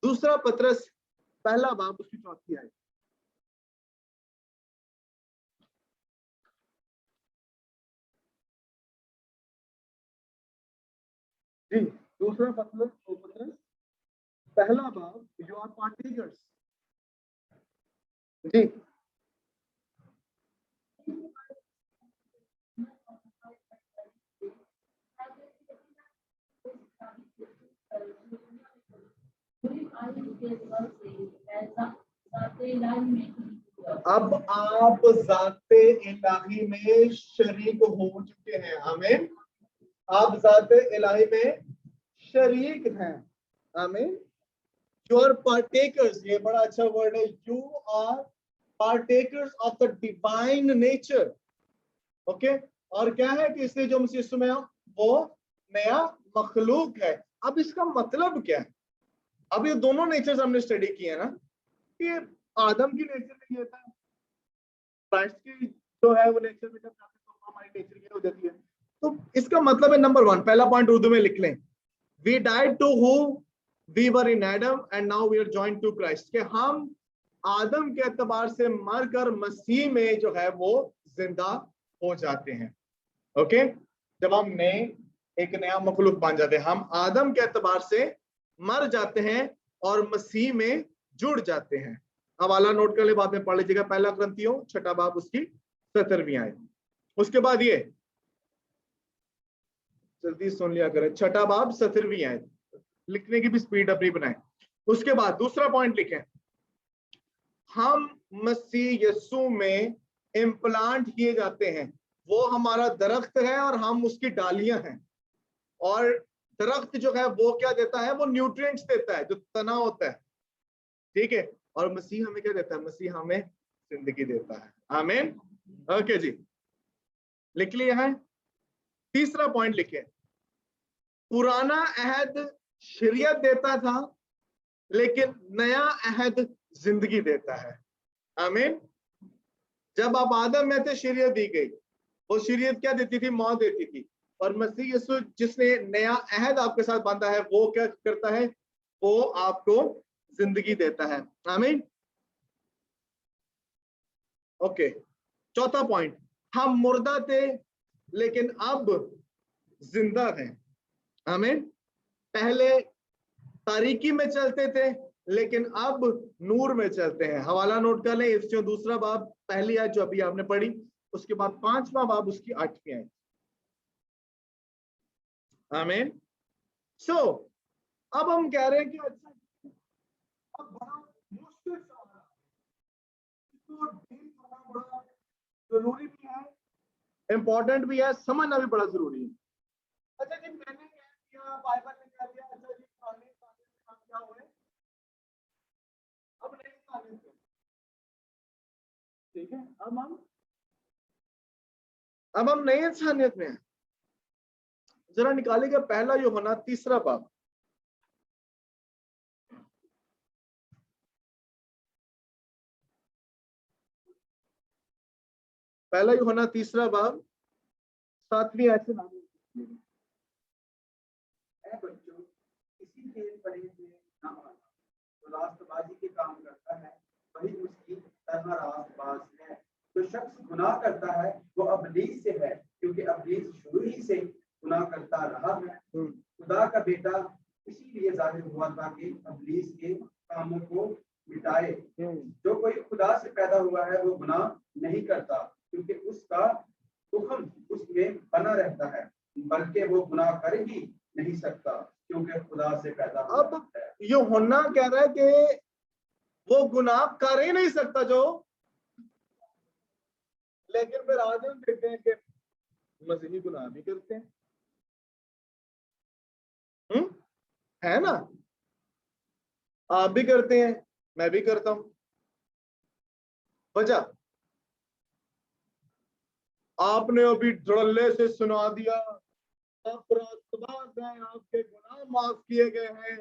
दूसरा पतरस पहला बाब उसकी 4 आयत। जी, दूसरा पतरस पहला बाब, यू आर पार्टेकर्स। जी, अब आप जाते इलाही में शरीक हो चुके हैं। आमीन। आप ज़ात इलाही में शरीक हैं। आमीन। यू आर पार्टेकर्स, ये बड़ा अच्छा वर्ड है, you are partakers of the divine nature. Okay, और क्या है कि इसलिए जो मसीह यीशु में वो नया मखलूक है। अब इसका मतलब क्या है? अब ये दोनों नेचर्स हमने स्टडी किए ना, कि आदम की नेचर में ये था, क्राइस्ट की जो है वो नेचर में जब जाते तो हमारी नेचर क्या हो जाती है। तो इसका मतलब है नंबर 1, पहला पॉइंट उर्दू में लिख लें, we died to who we were in Adam and now we are joined to Christ, कि हम आदम के एतबार से मरकर मसीह में जो है वो जिंदा हो जाते हैं। ओके, जब हम नए एक नया मखलूक बन जाते हैं, हम आदम के एतबार से मर जाते हैं और मसीह में जुड़ जाते हैं। हवाला नोट कर ले, बाद में पढ़ लीजिएगा, पहला ग्रंथियों 6 बाब उसकी 17वीं आयत। उसके बाद ये जल्दी सुन लिया करें, 6 बाब 17वीं आयत, लिखने की भी स्पीड अपनी बनाए। उसके बाद दूसरा पॉइंट लिखें, हम मसीह यीशु में इम्प्लांट किए जाते हैं। वो हमारा दरख्त है और हम उसकी डालियां हैं। और दरख्त जो है वो क्या देता है? वो न्यूट्रिएंट्स देता है, जो तना होता है, ठीक है। और मसीह हमें क्या देता है? मसीह हमें जिंदगी देता है। आमीन। ओके जी, लिख लिया है। तीसरा पॉइंट लिखे, पुराना अहद शरीयत देता था, लेकिन नया अहद जिंदगी देता है। आमीन। जब आप आदम में थे शरीयत दी गई, वो शरीयत क्या देती थी? मौत देती थी। और मसीह यीशु जिसने नया अहद आपके साथ बांधा है, वो क्या करता है? वो आपको जिंदगी देता है। आमीन। ओके, चौथा पॉइंट, हम मुर्दा थे लेकिन अब जिंदा हैं। आमीन। पहले तारीकी में चलते थे लेकिन अब नूर में चलते हैं। हवाला नोट कर लें, इफ्सियों 2 बाब पहली आयत जो अभी आपने पढ़ी, उसके बाद 5वां बाब उसकी 8वीं आयत। आमीन। सो अब हम कह रहे हैं कि अच्छा, अब बड़ा मुश्किल सवाल है, इसको डील करना बड़ा जरूरी भी है, इंपॉर्टेंट भी है, समझना भी बड़ा जरूरी है। अच्छा जी, मैंने क्या किया, बाइबल ने क्या दिया? अच्छा जी, पुराने कानून में हम क्या हुए, अब नए कानून में, ठीक है। अब हम नई इंसानियत में हैं। जरा निकालेगा पहला यूहन्ना 3 बाब। पहला यूहन्ना 3 बाब 7वीं आयत से नाम।
बच्चों, किसी के परहेज में ना आना, जो रास्तबाजी के काम करता है वही उसकी तरह रास्तबाज है। जो शख्स गुनाह करता है वो अबलीस से है, क्योंकि अबलीस शुरू ही से गुनाह करता रहा है। खुदा का बेटा इसीलिए जाहिर हुआ था कि अबलीस के कामों को मिटाए। जो कोई खुदा से पैदा हुआ है वो गुनाह नहीं करता, क्योंकि उसका हुक्म उसमें बना रहता है, बल्कि वो गुनाह कर ही नहीं सकता, क्योंकि खुदा से पैदा हुआ
अब
है।
यूहन्ना कह रहा है कि वो गुनाह कर ही नहीं सकता जो, लेकिन फिर आज हम देखते हैं कि मसीही गुनाह भी करते हैं। है ना? आप भी करते हैं, मैं भी करता हूं। वजह आपने अभी धड़ल्ले से सुना दिया, आप रास्तबाज हैं, आपके गुनाह माफ किए गए हैं,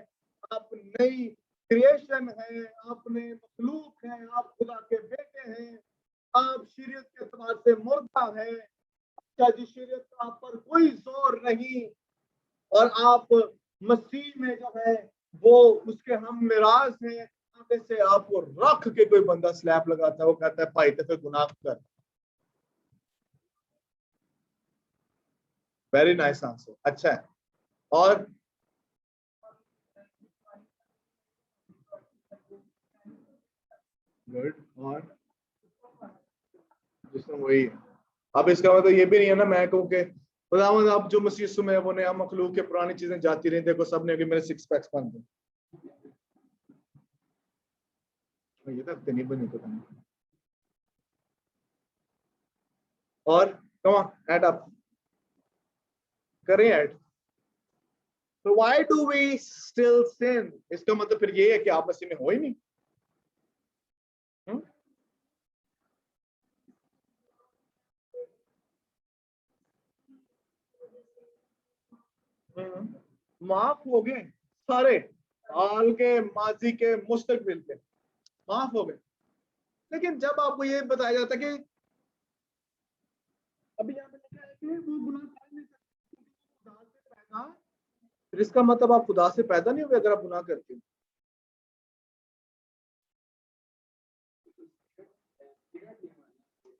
आप नई क्रिएशन है, आपने मखलूक है, आप खुदा के बेटे हैं, आप शरीयत के एतबार से मुर्दा है। अच्छा जी, शरीयत का आप पर कोई जोर नहीं, और आप मसीह में जो है वो उसके हम मिराज हैं। आगे से आपको रख के कोई बंदा स्लैब लगाता है, वो कहता है भाई तो फिर गुनाह कर। वेरी नाइस आंसर, अच्छा है। और गुड, और जिसमें वही है। अब इसका मतलब ये भी नहीं है ना मैं कहूँ कि खुदावंद आप जो मसीह यीशु में है वो नया मखलूक के, पुरानी चीजें जाती रही, देखो सबने कि मेरे 6 पैक्स बन गए, ये तो नहीं बनी पता नहीं। और कम ऑन, ऐड अप करें ऐड। तो व्हाई डू वी स्टिल सिन? इसका मतलब फिर ये है कि आप मसीह में हो ही नहीं। माफ हो गए सारे हाल के, माजी के, मुस्तकबिल के, माफ हो गए। लेकिन जब आपको ये बताया जाता है कि अभी यहाँ पे लिखा है कि वो गुनाह कर नहीं सकते, खुदा से पैदा, फिर इसका मतलब आप खुदा से पैदा नहीं हुए अगर आप गुनाह करते हो।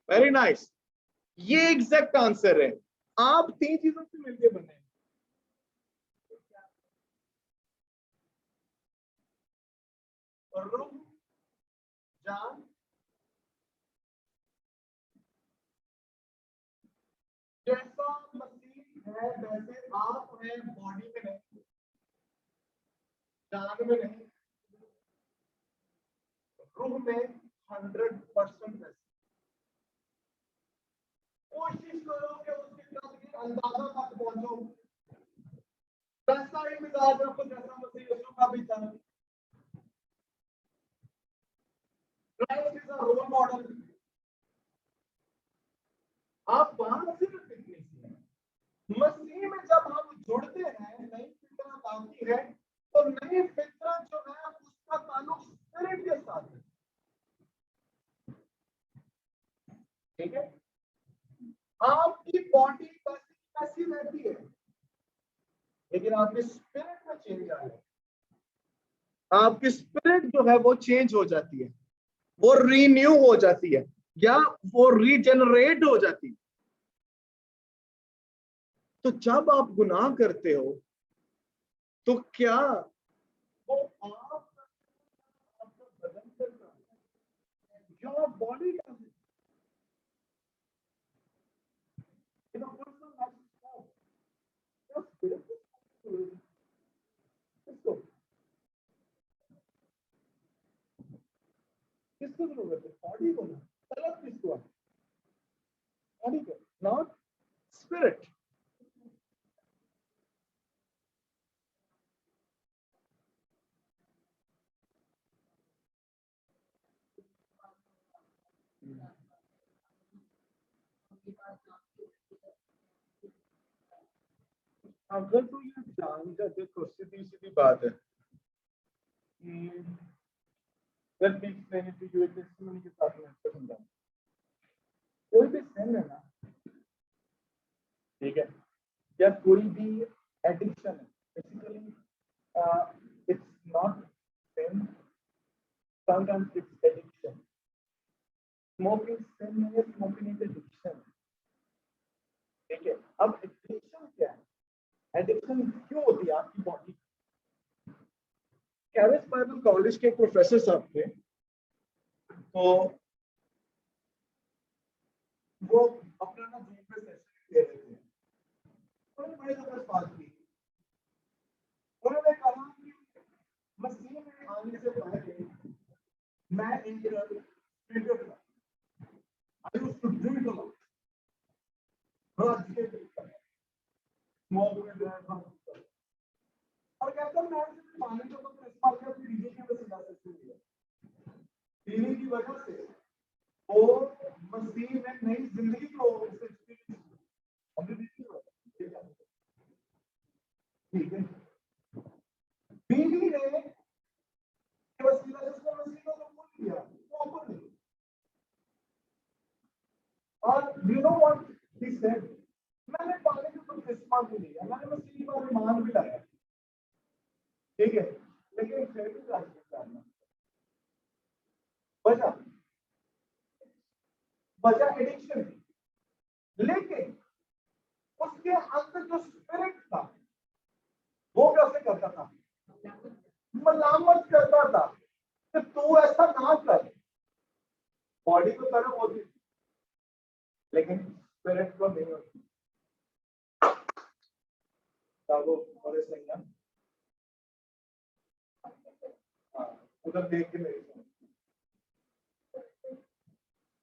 वेरी नाइस, ये एग्जैक्ट आंसर है। आप 3 चीजों से मिलके बने, रूह, जान। जैसा मसीह है वैसे आप हैं, बॉडी में नहीं, जान में नहीं, रूह में 100% वैसे। कोशिश करो कि उसके तक अंदाजा तक पहुंचो, वैसा ही मिजाज रखो जैसा मसीह यीशु का भी था। Christ is a role model. आप बात सिर्फ कितनी सी है, मसीह में जब हम जुड़ते हैं, नई फितरत आती है, तो नई फितरत जो है उसका ताल्लुक स्पिरिट के साथ है। ठीक है, आपकी बॉडी वैसी रहती है, लेकिन आपकी स्पिरिट में चेंज आएगा। आपकी स्पिरिट जो है वो चेंज हो जाती है, वो रीन्यू हो जाती है, या वो रीजनरेट हो जाती है। तो जब आप गुनाह करते हो तो क्या वो आप आपका बदन करता है, योर बॉडी का किसको जरूरत है? बॉडी को ना, तलब किसको है? बॉडी को, नॉट स्पिरिट। अगर तो ये जान जा, देखो सीधी सीधी बात है। Let me explain it to you एक testimony के साथ में आपको समझाऊं। कोई भी sin है ना, ठीक है, या कोई भी एडिक्शन है, basically it's not sin, sometimes it's addiction. Smoking sin नहीं है, स्मोकिंग इज एडिक्शन। ठीक है, अब एडिक्शन क्या है? एडिक्शन क्यों होती है आपकी बॉडी? कैरिस बाइबल कॉलेज के प्रोफेसर साहब थे, तो वो अपना ना जूम पे सेशन दे रहे थे। उन्होंने बड़ी जबरदस्त बात की। उन्होंने कहा कि मसीह में आने से पहले मैं एक स्पीकर था, I used to drink a lot, smoke में ड्राइव, और कहता मैं पानी को तो इस्तेमाल कर पीने की वजह से ला सकते हैं, पीने की वजह से वो मसीह में नई जिंदगी को ठीक है। बीवी ने वसीला जिसको मसीह को कबूल किया, वो ऊपर नहीं। और you know what he said, मैंने पानी को तो इस्तेमाल भी लिया, मैंने मसीह पर ईमान भी लाया, ठीक है, लेकिन फिर भी करना वजह एडिक्शन, लेकिन उसके अंदर जो स्पिरिट था वो कैसे करता था? मलामत करता था कि तू ऐसा ना कर। बॉडी को तरफ होती थी, लेकिन स्पिरिट को नहीं होती। वो और उधर देख के मेरी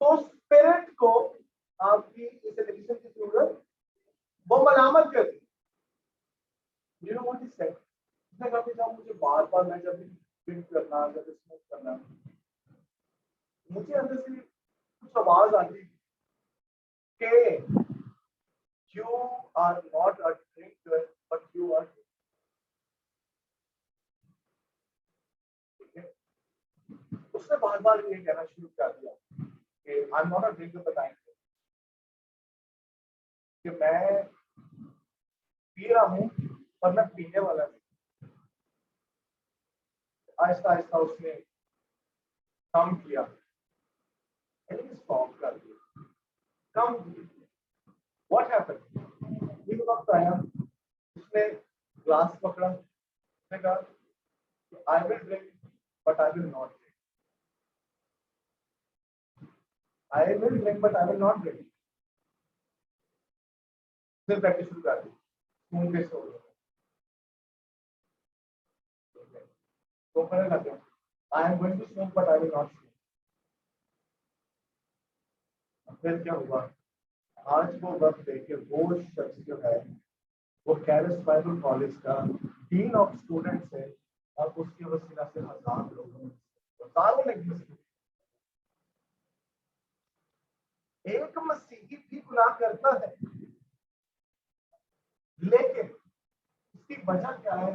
तो स्पिरिट को आपकी इस एडिक्शन की जरूरत, वो मलामत करती,
You know what he said? उसने कहा कि जब मुझे बार-बार मैं जब ड्रिंक करना, जब स्मोक करना, मुझे अंदर से कुछ आवाज आती कि you are not a drinker, but you are. उसने बार-बार ये कहना शुरू कर दिया कि I am not a drinker but I कि मैं पी रहा हूँ और मैं पीने वाला नहीं। आहिस्ता आहिस्ता उसने कम किया, स्टॉप कर दिया, कम किया। What happened? एक वक्त आया, उसने ग्लास पकड़ा, उसने कहा I will drink but I will not drink, I will drink but I will not drink. फिर प्रैक्टिस शुरू कर दी, स्पून के सो तो करने लग गया, I am going to smoke but I will not smoke. फिर क्या हुआ? आज वो वक्त देखे वो शख्स जो है वो कैरिस बाइबल कॉलेज का डीन ऑफ स्टूडेंट्स है और उसकी वसीला से हजारों ने एक मसीही भी गुनाह करता है, लेकिन उसकी वजह क्या है?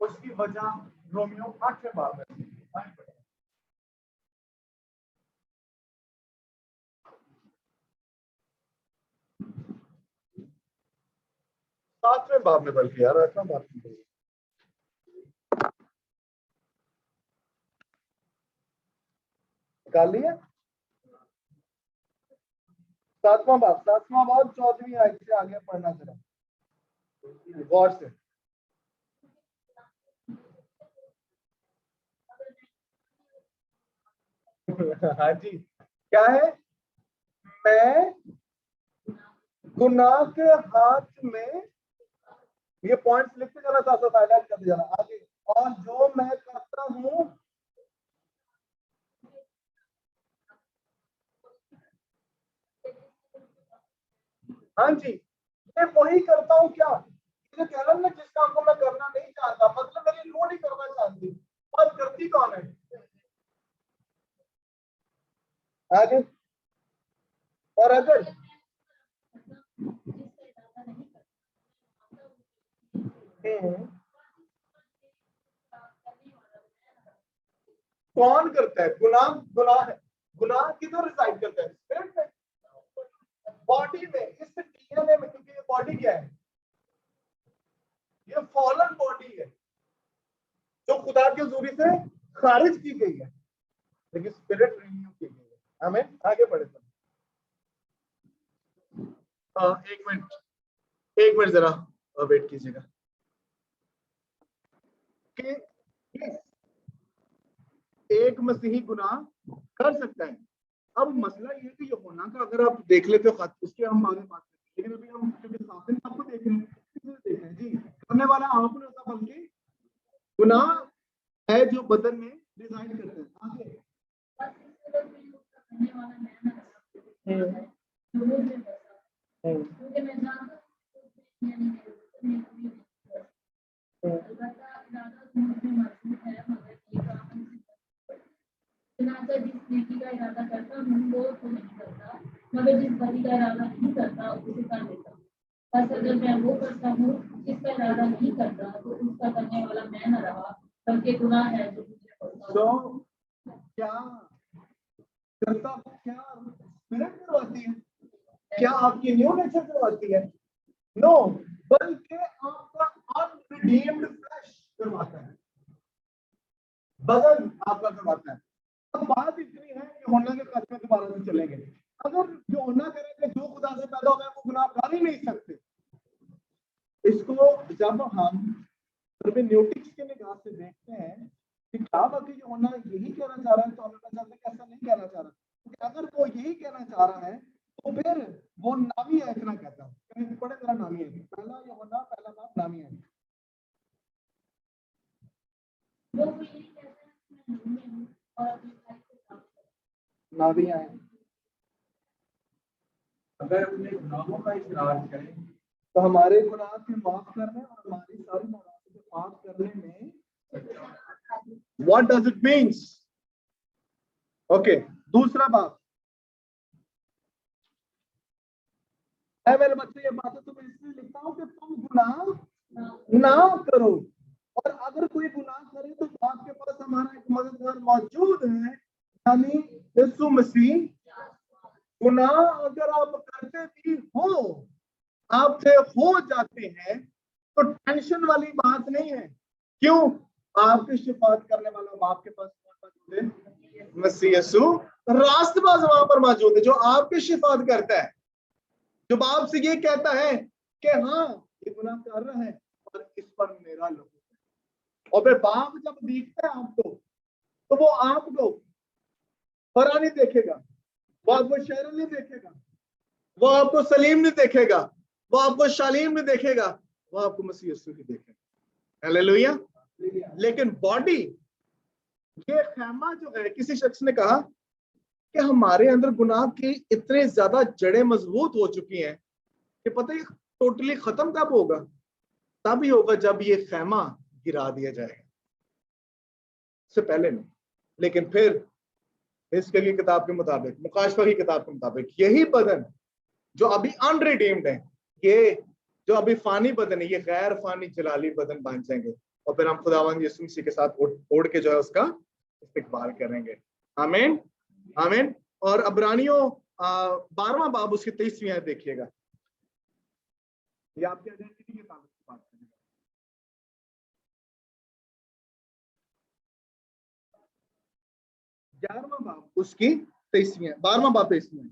उसकी वजह रोमियो 8वें बाब में 7वें बाब में, बल्कि यार 8वां बाब निकाल लिया। 7वां बाब 14वीं आयत से आगे पढ़ना जरा गौर से। हाँ जी, क्या है? मैं गुनाह के हाथ में, ये पॉइंट्स लिखते जाना, साथ साथ हाईलाइट करते जाना आगे। और जो मैं करता हूँ, हाँ जी, मैं वही करता हूँ। क्या ये कह रहा ना, जिस काम को मैं करना नहीं चाहता, मतलब मेरी रूह नहीं करना चाहती, और करती कौन है? आगे। और अगर कौन करता है गुनाह? गुनाह है, गुनाह किधर रिसाइड करता है? स्पिरिट में, बॉडी में, इस डीएनए में। क्योंकि ये बॉडी क्या है? ये फॉलन बॉडी है जो खुदा के जूरी से खारिज की गई है, लेकिन स्पिरिट रिन्यू की गई है। हमें आगे बढ़े तो एक मिनट जरा वेट कीजिएगा कि एक मसीही गुनाह कर सकता है। अब मसला ये है कि यूहन्ना का अगर आप देख लेते हो खत, उसके हम आगे बात करते हैं, लेकिन अभी हम क्योंकि सामने आपको देख रहे हैं, देख रहे हैं जी, करने वाला आप नहीं होता बल्कि गुनाह है जो बदन में डिजाइन करते हैं। आगे
जिस नेकी का इरादा करता हूँ वो तो नहीं करता, मगर जिस बुरी का इरादा नहीं करता उसे कर लेता हूँ। बस अगर मैं वो करता हूँ जिसका इरादा नहीं करता, तो उसका करने वाला मैं न रहा बल्कि गुनाह है जो मुझे करता हूँ।
क्या करता, क्या स्पिरिट करवाती है? क्या आपकी न्यू नेचर करवाती है? नो, बल्कि आपका अनरिडीम्ड फ्लैश करवाता है, बदन आपका करवाता है। अब बात इतनी है कि होना के कदम दोबारा से चलेंगे। अगर जो होना करेंगे, जो खुदा से पैदा हो गए, वो गुनाह कर ही नहीं सकते। इसको जब हम hermeneutics के निगाह से देखते हैं कि क्या बाकी जो होना यही कहना चाह रहा है, तो हमें पता चलता है कि ऐसा नहीं कहना चाह रहा। क्योंकि अगर वो यही कहना चाह रहा है तो फिर वो नामी है, इतना कहता है। कहीं पढ़े जरा नामी है, पहला यूहन्ना पहला बाब नामी है। नामी है।
अगर अपने गुनाहों का इकरार करें
तो हमारे गुनाह के माफ करने और हमारी सारी नाराजगी को पाप करने में what does it means? Okay, दूसरा बात, है मेरे बच्चे, ये बातें तो मैं इसलिए लिखता हूँ कि तुम गुनाह ना करो, और अगर कोई गुनाह करे तो आपके पास हमारा एक मददगार मौजूद है, यानी यीशु मसीह। गुनाह अगर आप करते भी हो, आपसे हो जाते हैं, तो टेंशन वाली बात नहीं है। क्यों? आपकी शिफात करने वाला बाप के पास मौजूद है, मसीह यीशु रास्तबाज वहां पर मौजूद है, जो आपकी शिफात करता है, जो बाप से ये कहता है कि हाँ ये गुनाह कर रहा है और इस पर मेरा लहू है। और फिर बाप जब देखता है आपको, तो वो आपको फरा नहीं देखेगा, वो आपको शहर नहीं देखेगा, वो आपको सलीम नहीं देखेगा, वो आपको शालीम नहीं देखेगा, वो आपको मसीह यीशु ही देखेगा। हालेलुया। लेकिन बॉडी, ये खैमा जो है, किसी शख्स ने कहा कि हमारे अंदर गुनाह की इतने ज्यादा जड़ें मजबूत हो चुकी हैं कि पता ही टोटली खत्म कब होगा? तभी होगा जब ये खैमा गिरा दिया जाएगा, इससे पहले नहीं। लेकिन फिर इसके की किताब के मुताबिक, मुकाशफा की किताब के मुताबिक, यही बदन जो अभी अनरिडीम्ड है, ये जो अभी फानी बदन है, ये गैर फानी जलाली बदन बन जाएंगे, और फिर हम खुदावंद यीशु मसीह के साथ उड़ के जो है उसका इस्तिकबाल करेंगे। आमीन, आमीन। और अब्रानियों 12वां बाब उसकी 23वीं आयत देखिएगा, ये आपकी आइडेंटिटी के ताल्लुक से बात करेगा। 11वां बाब उसकी 23वीं, 12वां बाब 23वीं।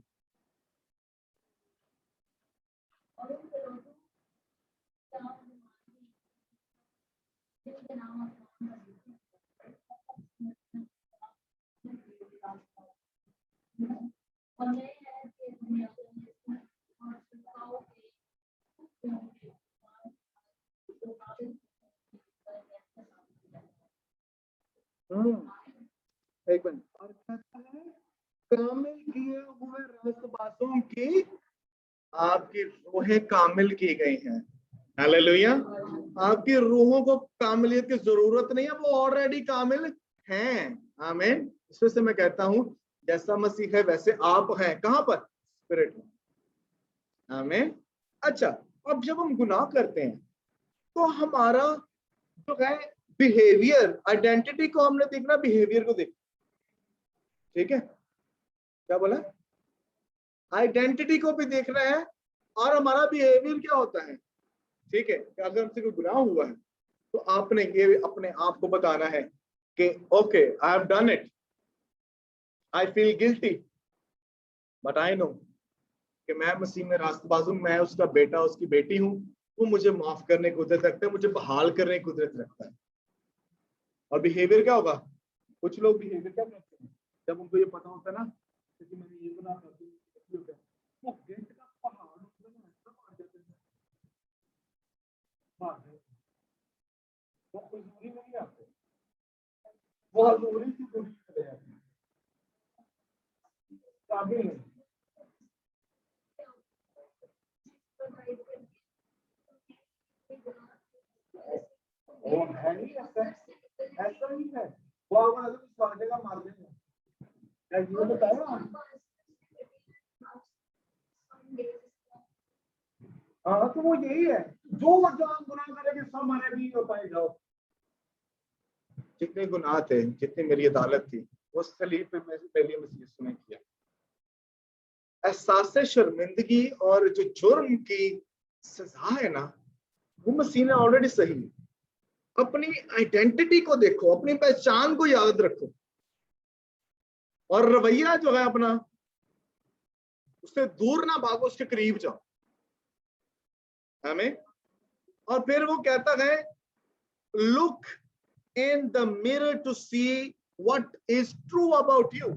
एक मिनट, और कहता है कामिल किए हुए रास्तबाजों की आपकी रूहें कामिल की गई हैं। हालेलुया। आपकी रूहों को कामिलियत की जरूरत नहीं है, वो ऑलरेडी कामिल हैं। आमीन। इस वजह से मैं कहता हूं जैसा मसीह है वैसे आप हैं। कहां पर? स्पिरिट में। आमीन। अच्छा, अब जब हम गुनाह करते हैं तो हमारा जो है बिहेवियर, आइडेंटिटी को हमने देखना, बिहेवियर को देखना। ठीक है, क्या बोला? आइडेंटिटी को भी देखना है और हमारा बिहेवियर क्या होता है। ठीक है, अगर हमसे कोई गुनाह हुआ है तो आपने ये अपने आप को बताना है कि okay, I have done it, I feel guilty, but I know कि मैं मसीह में रास्तबाज हूं, मैं उसका बेटा, उसकी बेटी हूं, वो मुझे माफ करने की कुदरत रखता है, मुझे बहाल करने की कुदरत रखता है। और बिहेवियर क्या होगा? कुछ लोग बिहेवियर क्या करते हैं, जब उनको ये पता होता है ना कि मैंने ये गुनाह कर दिया, वो गिल्ट का पहाड़ वो हजूरी में नहीं आते, वो हजूरी की दुनिया चले जाते हैं, काबिल नहीं। वो है नहीं, ऐसा नहीं है, वो अगर सारे का मार देंगे। ये बताया, हाँ, तो वो यही है, जो हम गुनाह करेंगे सब हमारे भी हो पाए। जाओ, जितने गुनाह थे, जितनी मेरी अदालत थी, वो सलीब पे मेरे लिए मसीह यीशु ने किया। एहसास शर्मिंदगी और जो जुर्म की सजा है ना, वो मसीह ने ऑलरेडी सही। अपनी आइडेंटिटी को देखो, अपनी पहचान को याद रखो, और रवैया जो है अपना, उससे दूर ना भागो, उसके करीब जाओ। हमें, और फिर वो कहता है look in the mirror to see what is true about you.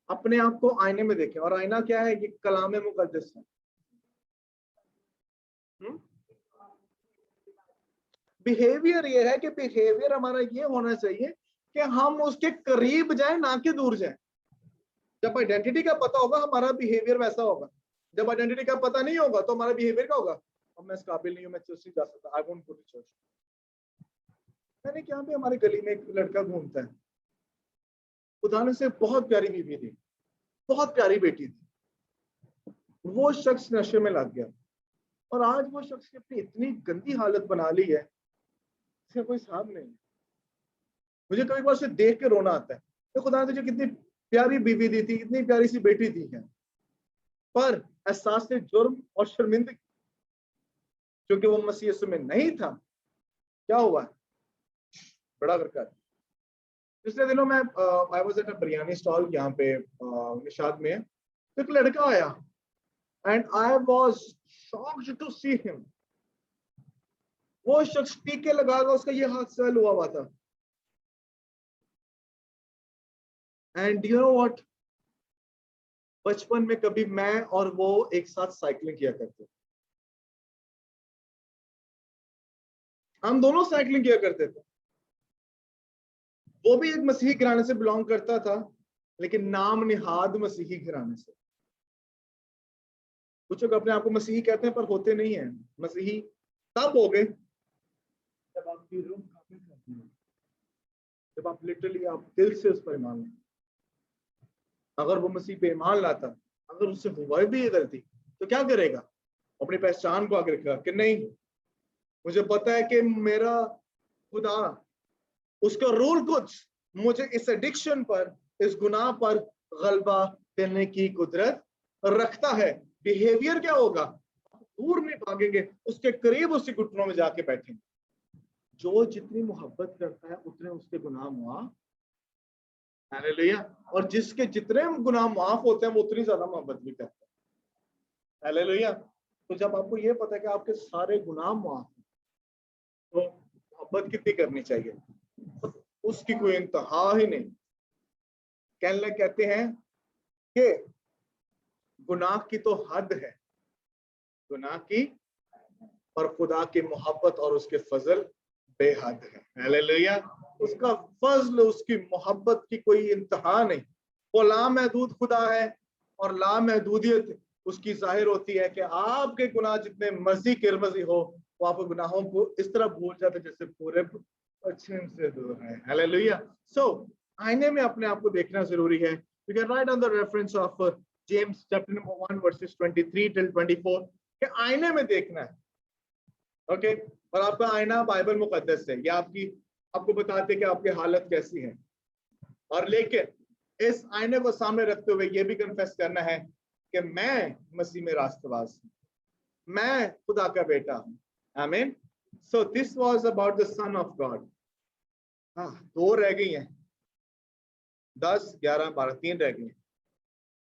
अपने आप को आईने में देखें, और आईना क्या है? ये कलाम मुकद्दस है। बिहेवियर ये है कि बिहेवियर हमारा ये होना चाहिए कि हम उसके करीब जाए, ना कि दूर जाए। जब आइडेंटिटी का पता होगा, हमारा बिहेवियर वैसा होगा। जब आइडेंटिटी का पता नहीं होगा तो हमारा बिहेवियर क्या होगा? अब मैं इस काबिल नहीं हूँ, मैं चर्च नहीं जा सकता, I won't go to church. मैंने क्या पे हमारे गली में एक लड़का घूमता है, उदाहरण से बहुत प्यारी बीवी थी, बहुत प्यारी बेटी थी, वो शख्स नशे में लग गया और आज वो शख्स ने अपनी इतनी गंदी हालत बना ली है, इसका कोई हिसाब नहीं। मुझे कभी बार उसे देख के रोना आता है, तो खुदा ने तुझे कितनी प्यारी बीवी दी थी, कितनी प्यारी सी बेटी दी है, पर एहसास से जुर्म और शर्मिंदगी, क्योंकि वो मसीह यीशु में नहीं था, क्या हुआ, बड़ा करका। पिछले दिनों मैं I was at a biryani stall यहाँ पे निशाद में, तो एक लड़का आया and I was shocked to see him. वो शख्स टीके लगाकर उसका ये हाथ सेल हुआ था, एंड यू नो व्हाट, बचपन में कभी मैं और वो एक साथ साइकिलिंग किया करते, हम दोनों साइकिलिंग किया करते थे। वो भी एक मसीही घराने से बिलोंग करता था, लेकिन नाम निहाद मसीही घराने से। कुछ लोग अपने आप को मसीही कहते हैं पर होते नहीं है। मसीही तब हो गए जब आपकी रूह काफिर करती है, जब आप लिटरली आप दिल से उस पर ईमान लाते। अगर वो मसीह पे ईमान लाता, अगर उससे हुआ भी ये गलती, तो क्या करेगा, अपनी पहचान को आगे रखेगा कि नहीं, मुझे पता है कि मेरा खुदा, उसका रूल कुछ मुझे इस एडिक्शन पर, इस गुनाह पर गलबा देने की कुदरत रखता है। बिहेवियर क्या होगा, दूर नहीं भागेंगे, उसके करीब उसके घुटनों में जाके बैठेंगे। जो जितनी मोहब्बत करता है उतने उसके गुनाह माफ, हालेलुया। और जिसके जितने गुनाह माफ होते हैं वो उतनी ज्यादा मोहब्बत भी करता है, हालेलुया। तो जब आपको ये पता है कि आपके सारे गुनाह माफ, तो मोहब्बत कितनी करनी चाहिए, उसकी कोई इंतहा ही नहीं। कहते हैं कि गुनाह की तो हद है, गुनाह की, और खुदा की मोहब्बत और उसके फजल बेहद है, हालेलुया। उसका फजल, उसकी मोहब्बत की कोई इंतहा नहीं। वो लामहदूद खुदा है और लामहदूदियत उसकी जाहिर होती है कि आपके गुनाह जितने मर्जी किरमजी हो, वो आप गुनाहों को इस तरह भूल जाते जैसे पूरे पश्चिम से दूर है, हालेलुया। सो आईने में अपने आप को देखना जरूरी है। You can write on the reference of James chapter number 1 versus 23 till 24 कि आईने में देखना है, ओके। और आपका आईना बाइबल मुकद्दस है, या आपको बताते कि आपकी हालत कैसी है। और लेकिन इस आईने को सामने रखते हुए ये भी कन्फेस करना है कि मैं मसीह में रास्तबाज हूं, मैं खुदा का बेटा हूं, आमीन। So this was about the son of God. हाँ, 2 रह गई हैं, 10, 11, 12, 3 रह गई हैं।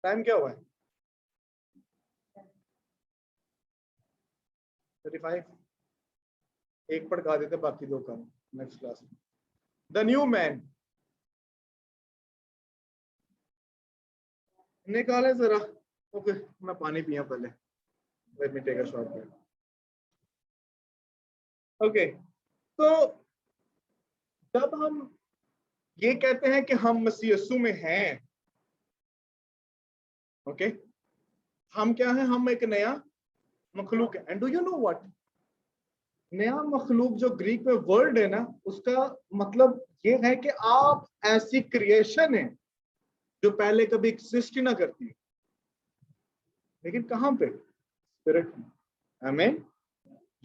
टाइम क्या हुआ है, 35। एक पढ़ा देते, बाकी 2 काम नेक्स्ट क्लास में। द न्यू मैन निकाले जरा, ओके। मैं पानी पिया पहले, let me take a short break, okay. तो जब हम ये कहते हैं कि हम मसीह यीशु में हैं, ओके, हम क्या हैं, हम एक नया मखलूक है। And do you know what, नया मखलूक जो ग्रीक में वर्ड है ना, उसका मतलब ये है कि आप ऐसी क्रिएशन है जो पहले कभी एग्जिस्ट ही ना करती है, लेकिन कहां पे, स्पिरिट में, आमीन।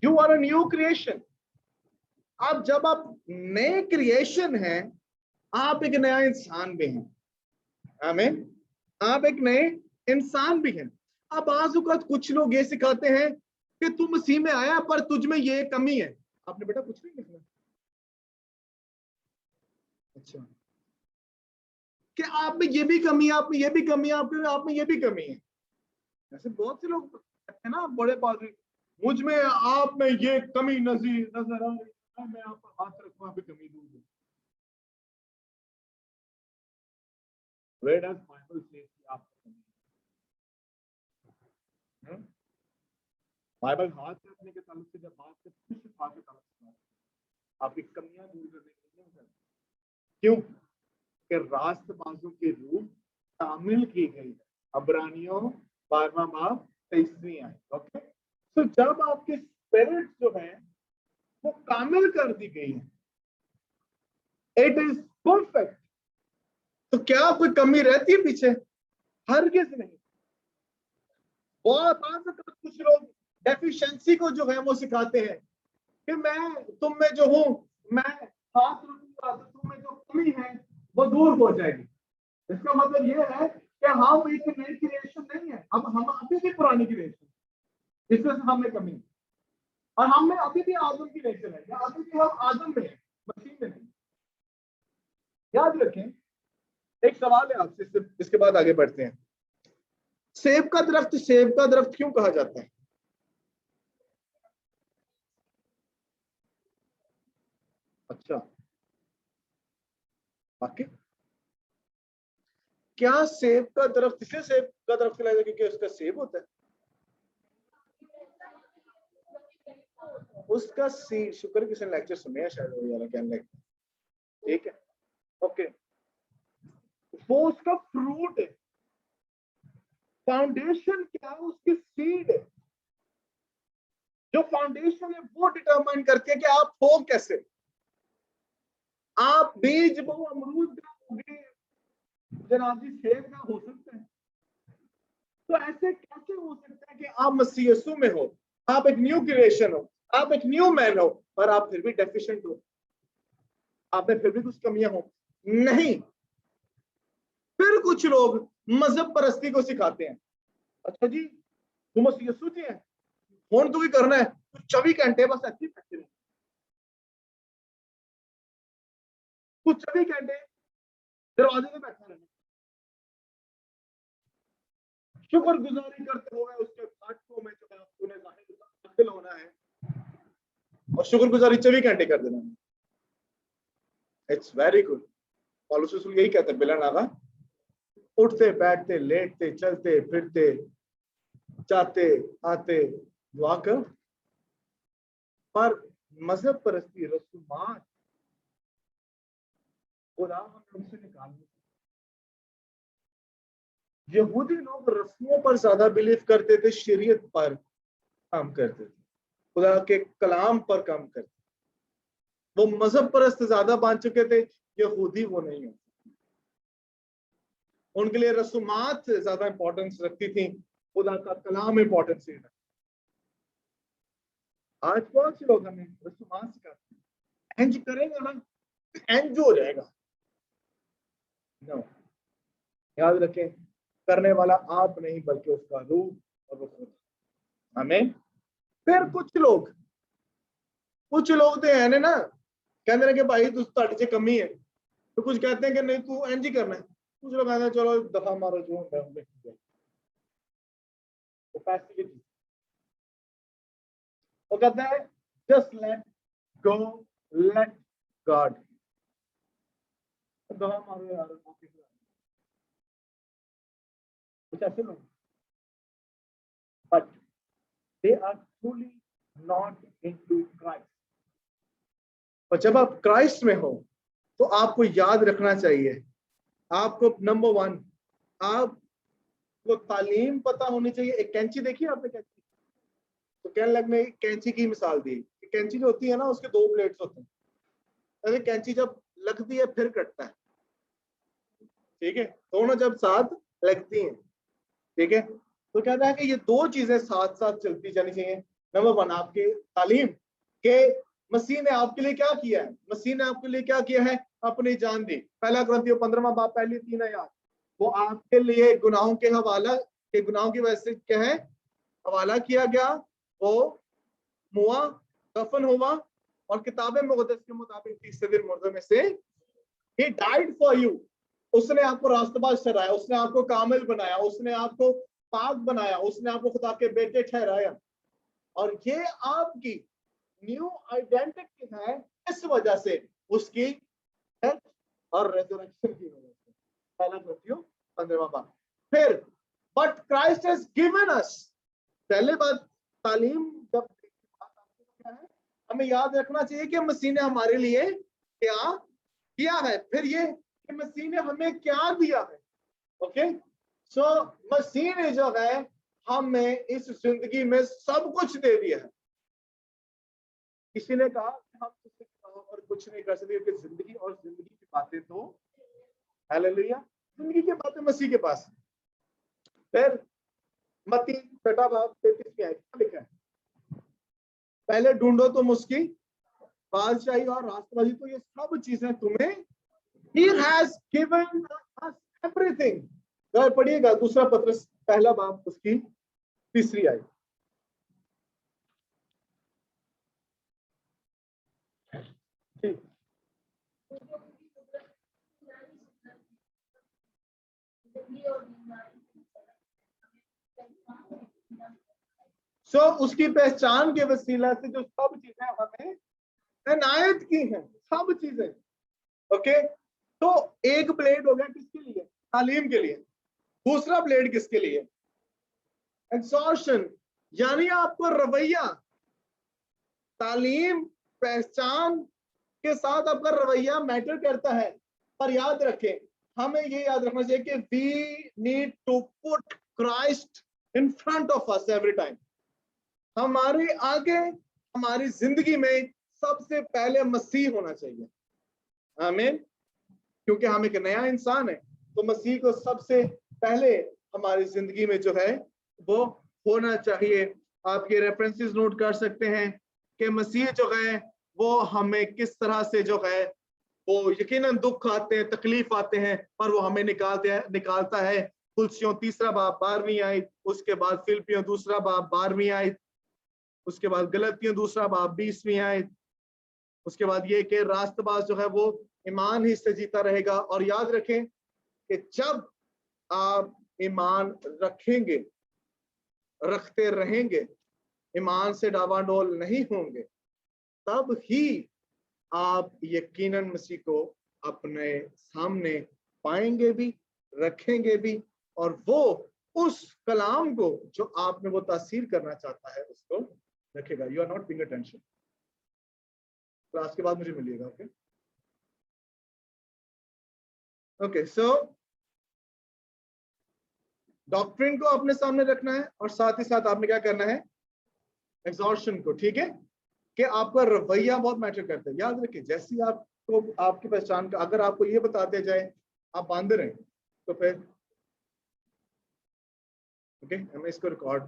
You are a new creation. अब जब आप नए क्रिएशन हैं, आप एक नया इंसान भी हैं, आमीन। आप एक नए इंसान भी हैं। अब आजुकात कुछ लोग ये सिखाते हैं कि तू मसीह में आया पर तुझ में ये कमी है। आपने बेटा कुछ नहीं लिखना, अच्छा, कि आप में ये भी कमी है, आप में ये भी कमी है, आप में ये भी कमी है। ऐसे बहुत से लोग है ना, बड़े पादरी, मुझ में आप में ये कमी नजर आ रही है, मैं आप पर हाथ रखूं, आप कमी दूर दूं। Where does Bible say कि आप कमी, बाइबल हाथ रखने के ताल्लुक से, जब बात से खुश हाथ के ताल्लुक से आपकी कमियां दूर करने के लिए, क्यों कि रास्तबाजों की रूह शामिल की गई है। अब्रानियों 12वां बाब 23वीं आयत, ओके। तो जब आपके स्पिरिट जो है वो कामिल कर दी गई है, इट इज परफेक्ट। तो क्या कोई कमी रहती है पीछे? हरगिज नहीं। बहुत कुछ लोग डेफिशिएंसी को जो है वो सिखाते हैं कि मैं तुम में जो हूं, मैं हाथ रखूंगा तो तुम में जो कमी है वो दूर हो जाएगी। इसका मतलब ये है कि हम एक नई क्रिएशन नहीं है, अब हम अभी भी पुरानी क्रिएशन, इसमें से हमें कमी है। और हम में अभी भी आदम की नेचर है, या अभी भी हम आदम में है, मसीह में नहीं। याद रखें, एक सवाल है आपसे, इसके बाद आगे बढ़ते हैं। सेब का दरख्त क्यों कहा जाता है? अच्छा, बाकी क्या सेब का दरख्त इसलिए सेब का दरख्त कहलाता है क्योंकि उसका सेब होता है? उसका सीड, शुक्र किसी ने लेक्चर सुने शायद वो वाला, क्या लगता है? ठीक है, ओके, वो उसका फ्रूट है। फाउंडेशन क्या है? उसकी सीड है। जो फाउंडेशन है वो डिटरमाइन करती है कि आप हो कैसे। आप बीज वो अमरूद का होगे, जनाबी सेब का हो सकता है। तो ऐसे कैसे हो सकता है कि आप मसीह यीशु में हो, आप एक न्यू क्रिएशन हो, आप एक न्यू मैन हो, पर आप फिर भी डेफिशिएंट हो, आप में फिर भी कुछ कमियां हो? नहीं। फिर कुछ लोग मजहब परस्ती को सिखाते हैं। अच्छा जी, तुम मसीह यीशु जी है, फोन तो भी करना है, तो 24 घंटे बस ऐसे बैठे रहो, कुछ 24 घंटे दरवाजे पे बैठा रहना, शुक्र गुजारी करते हुए उसके फाटकों में जो है तूने दाखिल होना है और शुक्र गुजारी 24 घंटे कर देना। It's very good. पौलुस रसूल यही कहते हैं, बिलन आगा, उठते बैठते लेटते चलते फिरते जाते आते दुआ कर। पर मजहब परस्ती, रसूमात, खुदा हमें उनसे निकालने। यहूदी लोग रस्मों पर ज्यादा बिलीव करते थे, शरीयत पर काम करते थे, खुदा के कलाम पर काम करते। वो मजहब परस्त ज्यादा मान चुके थे, यहूदी वो नहीं है। उनके लिए रसूमात ज्यादा इंपॉर्टेंस रखती थी, खुदा का कलाम इंपॉर्टेंस नहीं रखता। आज बहुत से लोग हमें रसूमात सिखाते हैं, इंज करेगा ना इंज हो जाएगा। नो, याद रखें, करने वाला आप नहीं बल्कि उसका रूह और वो खुदा। हमें फिर कुछ लोग तो है ना, कहते हैं कि भाई तुझे च कमी है, तो कुछ कहते हैं कि नहीं तू इंज ही करना है, कुछ लोग कहते हैं चलो दफा मारो जो होता है। पैसिविटी, वो कहता है just let go, let God. दफा मारो यार, कुछ ऐसे लोग, but they are truly not into Christ. और जब आप क्राइस्ट में हो तो आपको याद रखना चाहिए, आपको नंबर 1 आपको तालीम पता होनी चाहिए। एक कैंची देखी आपने? कैंची तो कहने लग में कैंची की मिसाल दी। कैंची जो होती है ना, उसके 2 ब्लेड्स होते हैं। अरे कैंची जब लगती है फिर कटता है, ठीक है, दोनों जब साथ लगती हैं, ठीक है, तो कहता है कि ये 2 चीजें साथ साथ चलती जानी चाहिए। नंबर 1 आपकी तालीम के मसीह ने आपके लिए क्या किया है, मसीह ने आपके लिए क्या किया है, अपनी जान दी। पहला कुरिन्थियों 15वां बाब पहली 3 आयत, वो आपके लिए गुनाहों के गुनाहों की वजह से क्या है, हवाला किया गया, वो मुआ, दफन हुआ और किताबे मुकद्दस के मुताबिक तीसरे दिन मुर्दों में से he died for you। उसने आपको रास्तबाज ठहराया, उसने आपको कामिल बनाया, उसने आपको पाक बनाया, उसने आपको खुदा के बेटे ठहराया। और ये आपकी न्यू आइडेंटिटी है इस वजह से, उसकी डेथ और रेजरेक्शन की वजह से। पहला कुरिन्थियों 15वां बाब। फिर but Christ has given us, पहले बात तालीम जब क्या है, हमें याद रखना चाहिए कि मसीह ने हमारे लिए क्या किया है। फिर ये कि मसीह ने हमें क्या दिया है। ओके, सो मसीह ने जो है हमें इस जिंदगी में सब कुछ दे दिया है। किसी ने कहा कि हम तुझसे और कुछ नहीं कर सकते क्योंकि जिंदगी और जिंदगी की बातें तो हालेलुया, जिंदगी की बातें मसीह के पास। फिर मत्ती 6:33 में क्या लिखा है? पहले ढूंढो तुम उसकी बादशाही और राष्ट्रवादी, तो ये सब चीजें तुम्हें He has given us everything। पढ़िएगा दूसरा पत्रस पहला बाब उसकी 3 आयत। ठीक, सो उसकी पहचान के वसीला से जो सब चीजें हमें इनायत की हैं, सब चीजें। ओके, तो एक ब्लेड हो गया किसके लिए? तालीम के लिए। दूसरा ब्लेड किसके लिए? एक्सॉर्शन, यानी आपको रवैया, तालीम पहचान के साथ आपका रवैया मैटर करता है। पर याद रखें, हमें ये याद रखना चाहिए कि we need to put Christ in front of us every time. हमारे आगे हमारी जिंदगी में सबसे पहले मसीह होना चाहिए। आमीन। क्योंकि हम एक नया इंसान है, तो मसीह को सबसे पहले हमारी जिंदगी में जो है वो होना चाहिए। आप ये रेफरेंसेस नोट कर सकते हैं कि मसीह जो है वो हमें किस तरह से जो है वो यकीनन दुख आते हैं, तकलीफ आते हैं, पर वो हमें निकालता है। कुलसियों 3 बाब 12वीं आयत, उसके बाद फिलिपियों 2 बाब 12वीं आयत, उसके बाद गलतियों 2 बाब 20वीं आयत, उसके बाद ये कि रास्तबाज जो है वो ईमान ही से जीता रहेगा। और याद रखें कि जब आप ईमान रखते रहेंगे, ईमान से डावाडोल नहीं होंगे, तब ही आप यकीनन मसीह को अपने सामने पाएंगे भी, रखेंगे भी, और वो उस कलाम को जो आप में वो तासीर करना चाहता है उसको रखेगा। You are not paying attention. Class के बाद मुझे मिलिएगा। ओके ओके, सो डॉक्ट्रिन को अपने सामने रखना है और साथ ही साथ आपने क्या करना है? एग्जॉर्शन को। ठीक है, कि आपका रवैया बहुत मैटर करता है। याद रखिए, जैसी आपको आपकी पहचान का अगर आपको ये बता दिया जाए आप बांदर हैं, तो फिर ओके, हमें इसको रिकॉर्ड